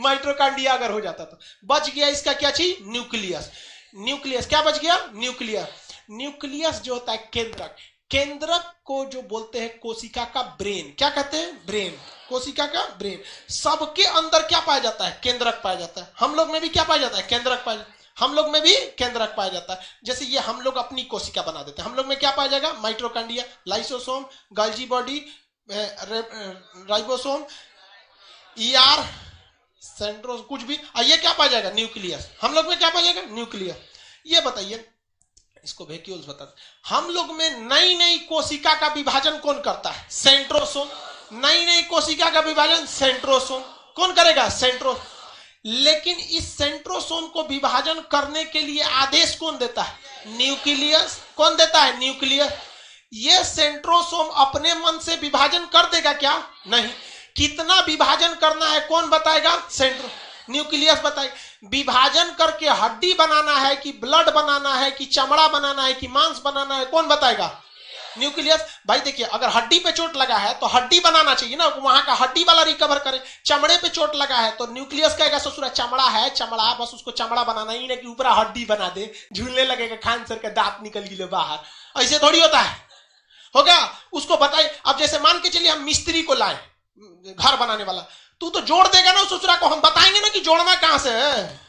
माइटोकांड्रिया अगर हो जाता तो। बच गया इसका क्या चीज? न्यूक्लियस। न्यूक्लियस क्या बच गया? न्यूक्लियस। न्यूक्लियस जो होता है केंद्रक, केंद्रक को जो बोलते हैं कोशिका का ब्रेन। क्या कहते हैं? ब्रेन। कोशिका का ब्रेन। सबके अंदर क्या पाया जाता है? केंद्रक पाया जाता है। हम लोग में भी क्या पाया जाता है? केंद्रक पाया जाता है। हम लोग में भी केंद्रक पाया जाता है। जैसे ये हम लोग अपनी कोशिका बना देते हैं, हम लोग में क्या पाया जाएगा? Mitochondria, lysosome, Golgi body, ribosome, ER, centrosome, कुछ भी। ये क्या पाया जाएगा? न्यूक्लियस। हम लोग में क्या पाया जाएगा? न्यूक्लियस। ये बताइए, इसको वैक्यूल्स बताते। हम लोग में नई नई कोशिका का विभाजन कौन करता है? सेंट्रोसोम। नई नई कोशिका का विभाजन सेंट्रोसोम कौन करेगा? सेंट्रो। लेकिन इस सेंट्रोसोम को विभाजन करने के लिए आदेश कौन देता है? न्यूक्लियस। कौन देता है? न्यूक्लियस। ये सेंट्रोसोम अपने मन से विभाजन कर देगा क्या? नहीं। कितना विभाजन करना है कौन बताएगा? न्यूक्लियस बताएगा। विभाजन करके हड्डी बनाना है कि ब्लड बनाना है कि चमड़ा बनाना है कि मांस बनाना है, कौन बताएगा? न्यूक्लियस। भाई देखिए, अगर हड्डी पे चोट लगा है तो हड्डी बनाना चाहिए ना, वहां का हड्डी वाला रिकवर करे। चमड़े पे चोट लगा है तो न्यूक्लियस कहेगा ससुरा चमड़ा है, चमड़ा, बस उसको चमड़ा बनाना ही नहीं कि ऊपर हड्डी बना दे, झूलने लगेगा, खान सर का दांत निकल गिले बाहर। ऐसे थोड़ी होता है, होगा? उसको बताइए। अब जैसे मान के चलिए हम मिस्त्री को लाए, घर बनाने वाला, तू तो जोड़ देगा ना ससुरा को, हम बताएंगे ना कि जोड़ना कहां से है,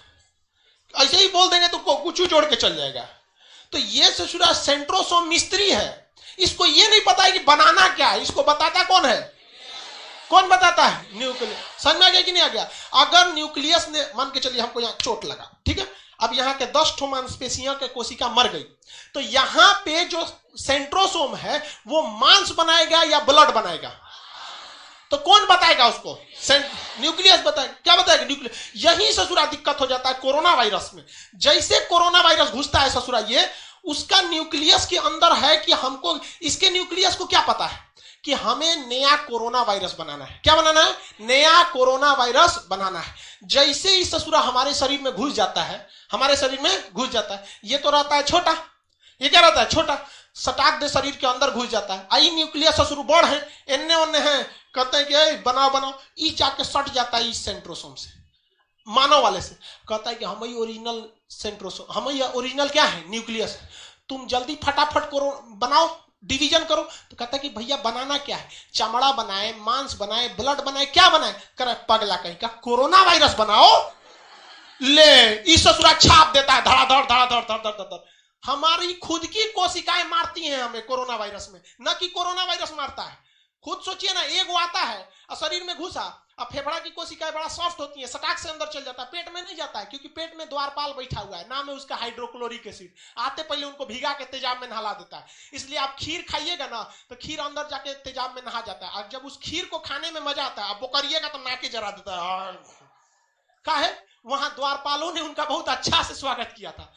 ऐसे ही बोल देंगे तो कुछ जोड़ के चल जाएगा। तो ये ससुरा सेंट्रोसोम मिस्त्री है, इसको ये नहीं पता है कि बनाना क्या है। इसको बताता कौन है? कौन बताता है? न्यूक्लियस। समझ में आ गया कि नहीं आ गया? अगर न्यूक्लियस ने, मान के चलिए हमको यहाँ चोट लगा, ठीक है, अब यहाँ के 10 ठो मांसपेशियों के कोशिका मर गई, तो यहाँ पे जो सेंट्रोसोम है वो मांस बनाएगा या ब्लड बनाएगा? तो कौन बताएगा उसको? न्यूक्लियस बताएगा। क्या बताएगा? न्यूक्लियस। यही ससुरा दिक्कत हो जाता है कोरोना वायरस में। जैसे कोरोना वायरस घुसता है ससुरा, ये उसका न्यूक्लियस के अंदर है कि हमको, इसके न्यूक्लियस को क्या पता है कि हमें नया कोरोना वायरस बनाना है। क्या बनाना है? नया कोरोना वायरस बनाना है। जैसे ही ससुरा हमारे शरीर में घुस जाता है, हमारे शरीर में घुस जाता है, ये तो रहता है छोटा, ये क्या रहता है? छोटा, सटाक दे शरीर के अंदर घुस जाता है। आई न्यूक्लियस ससुर बड़ है, एन्ने ओन्ने है, कहते हैं कि बनाओ बनाओ, ई जाके सट जाता है इस सेंट्रोसोम से, मानव वाले से। कहता है कि हम ही ओरिजिनल सेंट्रोसोम, हम ही ओरिजिनल क्या है? न्यूक्लियस। तुम जल्दी फटाफट करो, बनाओ, डिवीजन करो। तो कहता है कि भैया बनाना क्या है? चमड़ा बनाए, मांस बनाए, ब्लड बनाए, क्या बनाए? करे पगला कहीं का, कोरोना वायरस बनाओ। ले, इस ससुरा छाप देता है, धड़ाधड़ धड़ाधड़ धड़ाधड़ धड़ाधड़। हमारी खुद की कोशिकाएं मारती हैं हमें कोरोना वायरस में, न कि कोरोना वायरस मारता है। खुद सोचिए ना, एक वो आता है और शरीर में घुसा, अब फेफड़ा की कोशिकाएं बड़ा सॉफ्ट होती है, सटाक से अंदर चल जाता है, पेट में नहीं जाता है, क्योंकि पेट में द्वारपाल बैठा हुआ है, नाम है उसका हाइड्रोक्लोरिक एसिड। आते पहले उनको भिगा के तेजाब में नहला देता है। इसलिए आप खीर खाइएगा ना तो खीर अंदर जाके तेजाब में नहा जाता है, और जब उस खीर को खाने में मजा आता है, आप वो करिएगा तो नाके जरा देता है। का है वहां द्वारपालों ने उनका बहुत अच्छा से स्वागत किया था।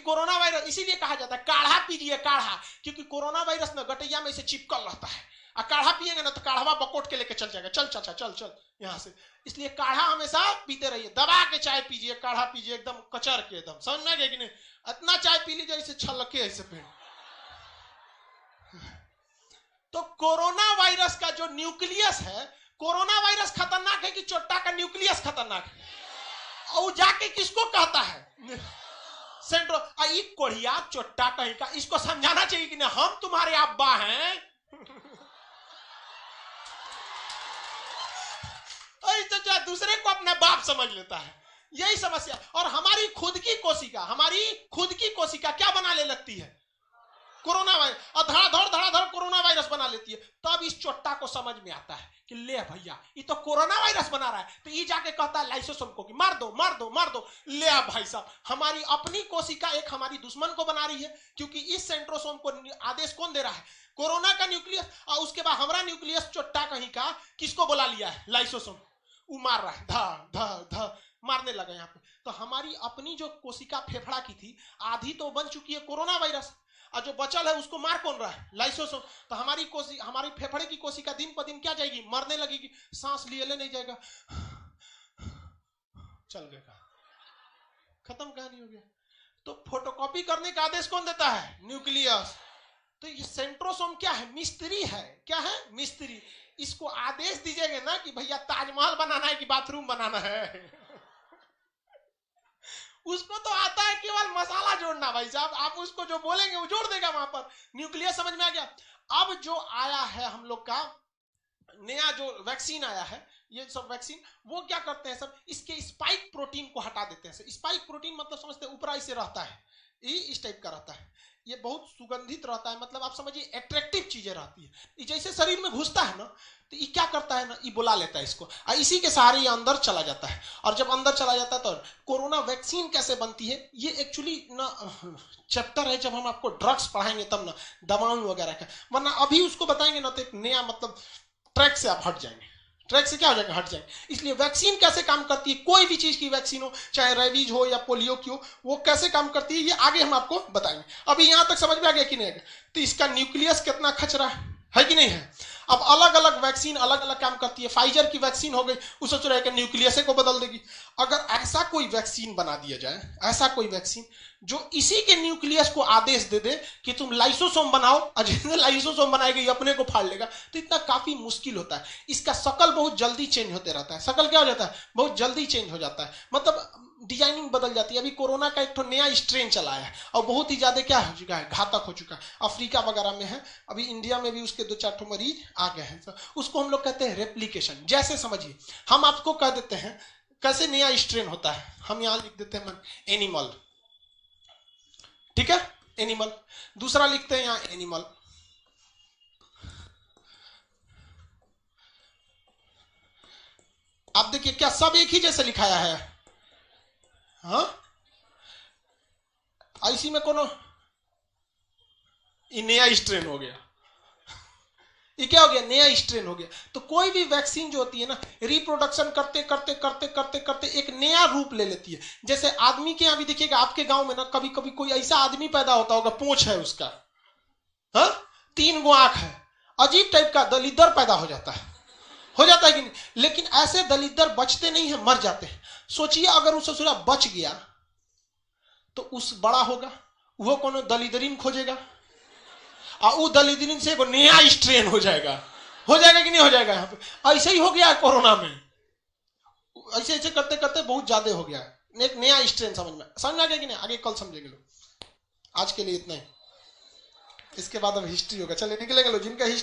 कोरोना वायरस इसीलिए कहा जाता है काढ़ा पीजिए काढ़ा, क्योंकि कोरोना वायरस ना गटैया में से चिपकल रहता है, और काढ़ा पिएंगे ना तो काढ़वा बकोट के लेके चल जाएगा, चल चाचा चल चल यहां से। इसलिए काढ़ा हमेशा पीते रहिए, दबा के चाय पीजिए, काढ़ा पीजिए एकदम कचर के, एकदम समझ में गए कि नहीं? इतना चाय पी लीजिए ऐसे छलके ऐसे पेड़। तो कोरोना वायरस का जो न्यूक्लियस है, कोरोना वायरस खतरनाक है कि चोट्टा का न्यूक्लियस खतरनाक है? और जाके किसको कहता है? सेंट्रो कोढ़िया चोट्टा कहीं का, इसको समझाना चाहिए कि नहीं हम तुम्हारे अब्बा हैं। तो दूसरे को अपना बाप समझ लेता है, यही समस्या। और हमारी खुद की कोशिका क्या बना ले लगती है? कोरोना वायरस, और धड़ाधड़ कोरोना वायरस बना लेती है। तब इस चोट्टा को समझ में आता है कि ले भैया ये तो कोरोना वायरस बना रहा है, तो ये जाके कहता है लाइसोसोम को कि मार दो। ले भाई साहब, हमारी अपनी कोशिका एक हमारी दुश्मन को बना रही है, क्योंकि इस सेंट्रोसोम को आदेश कौन दे रहा है? कोरोना का न्यूक्लियस। और उसके बाद हमारा न्यूक्लियस चोट्टा कहीं का किसको बुला लिया है? लाइसोसोम। वो मार रहा है, धा मारने लगा यहाँ पे। तो हमारी अपनी जो कोशिका फेफड़ा की थी, आधी तो बन चुकी है कोरोना वायरस, और जो बचल है उसको मार कौन रहा है? लाइसोसोम। तो हमारी फेफड़े की कोशिका दिन पर दिन क्या जाएगी? मरने लगेगी, सांस लिए नहीं जाएगा, चल गया, खत्म कहानी हो गया। तो फोटोकॉपी करने का आदेश कौन देता है? न्यूक्लियस। तो ये सेंट्रोसोम क्या है? मिस्त्री है। क्या है? मिस्त्री। इसको आदेश दीजिएगा ना कि भैया ताजमहल बनाना है कि बाथरूम बनाना है, उसको तो आता है केवल मसाला जोड़ना भाई साहब। आप उसको जो बोलेंगे वो जोड़ देगा वहां पर। न्यूक्लियस समझ में आ गया? अब जो आया है हम लोग का नया जो वैक्सीन आया है, ये सब वैक्सीन वो क्या करते हैं सब? इसके स्पाइक प्रोटीन को हटा देते हैं। स्पाइक प्रोटीन मतलब समझते हैं ऊपर ऐसे रहता है, ये इस टाइप का रहता है, ये बहुत सुगंधित रहता है, मतलब आप समझिए अट्रैक्टिव चीजें रहती है। ये जैसे शरीर में घुसता है ना, तो ये क्या करता है ना, ये बुला लेता है इसको, और इसी के सहारे ये अंदर चला जाता है। और जब अंदर चला जाता है तो कोरोना वैक्सीन कैसे बनती है, ये एक्चुअली ना चैप्टर है, जब हम आपको ड्रग्स पढ़ाएंगे तब ना, दवाओं वगैरह का, वरना अभी उसको बताएंगे ना तो एक नया मतलब ट्रैक से आप हट जाएंगे, ट्रैक से क्या हो जाएगा? हट जाएंगे। इसलिए वैक्सीन कैसे काम करती है, कोई भी चीज की वैक्सीन हो, चाहे रेबीज हो या पोलियो की हो, वो कैसे काम करती है ये आगे हम आपको बताएंगे। अभी यहां तक समझ में आ गया कि नहीं? तो इसका न्यूक्लियस कितना खचरा है कि नहीं है? अब अलग अलग वैक्सीन अलग अलग काम करती है। फाइजर की वैक्सीन हो गई, वो सोच रहे हैं कि न्यूक्लियस को बदल देगी। अगर ऐसा कोई वैक्सीन बना दिया जाए, ऐसा कोई वैक्सीन जो इसी के न्यूक्लियस को आदेश दे दे कि तुम लाइसोसोम बनाओ, और लाइसोसोम बनाएगी अपने को फाड़ लेगा, तो इतना काफी मुश्किल होता है। इसका शकल बहुत जल्दी चेंज होते रहता है। शकल क्या हो जाता है? बहुत जल्दी चेंज हो जाता है, मतलब डिजाइनिंग बदल जाती है। अभी कोरोना का एक तो नया स्ट्रेन चला है और बहुत ही ज्यादा क्या हो चुका है? घातक हो चुका है। अफ्रीका वगैरह में है, अभी इंडिया में भी उसके 2-4 ठो मरीज आ गए हैं। तो उसको हम लोग कहते हैं रेप्लिकेशन। जैसे समझिए हम आपको कह देते हैं कैसे नया स्ट्रेन होता है, हम यहां लिख देते हैं एनिमल, ठीक है, एनिमल। दूसरा लिखते हैं यहां एनिमल, आप देखिए क्या सब एक ही जैसे लिखाया है? हाँ, इसी में कोनो नया स्ट्रेन हो गया, ये क्या हो गया? नया स्ट्रेन हो गया। तो कोई भी वैक्सीन जो होती है ना, रिप्रोडक्शन करते करते करते करते करते एक नया रूप ले लेती है। जैसे आदमी के यहां भी देखिएगा, आपके गांव में ना कभी कभी कोई ऐसा आदमी पैदा होता होगा, पूंछ है उसका, हाँ, 3 गो आंख है, अजीब टाइप का दलिद्दर पैदा हो जाता है कि नहीं? लेकिन ऐसे दलिद्दर बचते नहीं है, मर जाते हैं। सोचिए अगर उस ससुरा बच गया तो उस बड़ा होगा, वो कोनो दलिदरीन खोजेगा, और वो दलिदरीन से एक नया स्ट्रेन हो जाएगा कि नहीं हो जाएगा? यहाँ पे ऐसे ही हो गया कोरोना में, ऐसे ऐसे करते करते बहुत ज्यादा हो गया, एक नया स्ट्रेन समझ आ गया कि नहीं? आगे कल समझेंगे लोग। आज के लिए इतना ही, इसके बाद अब हिस्ट्री होगा। चलिए निकलेंगे लोग जिनका हिस्ट्री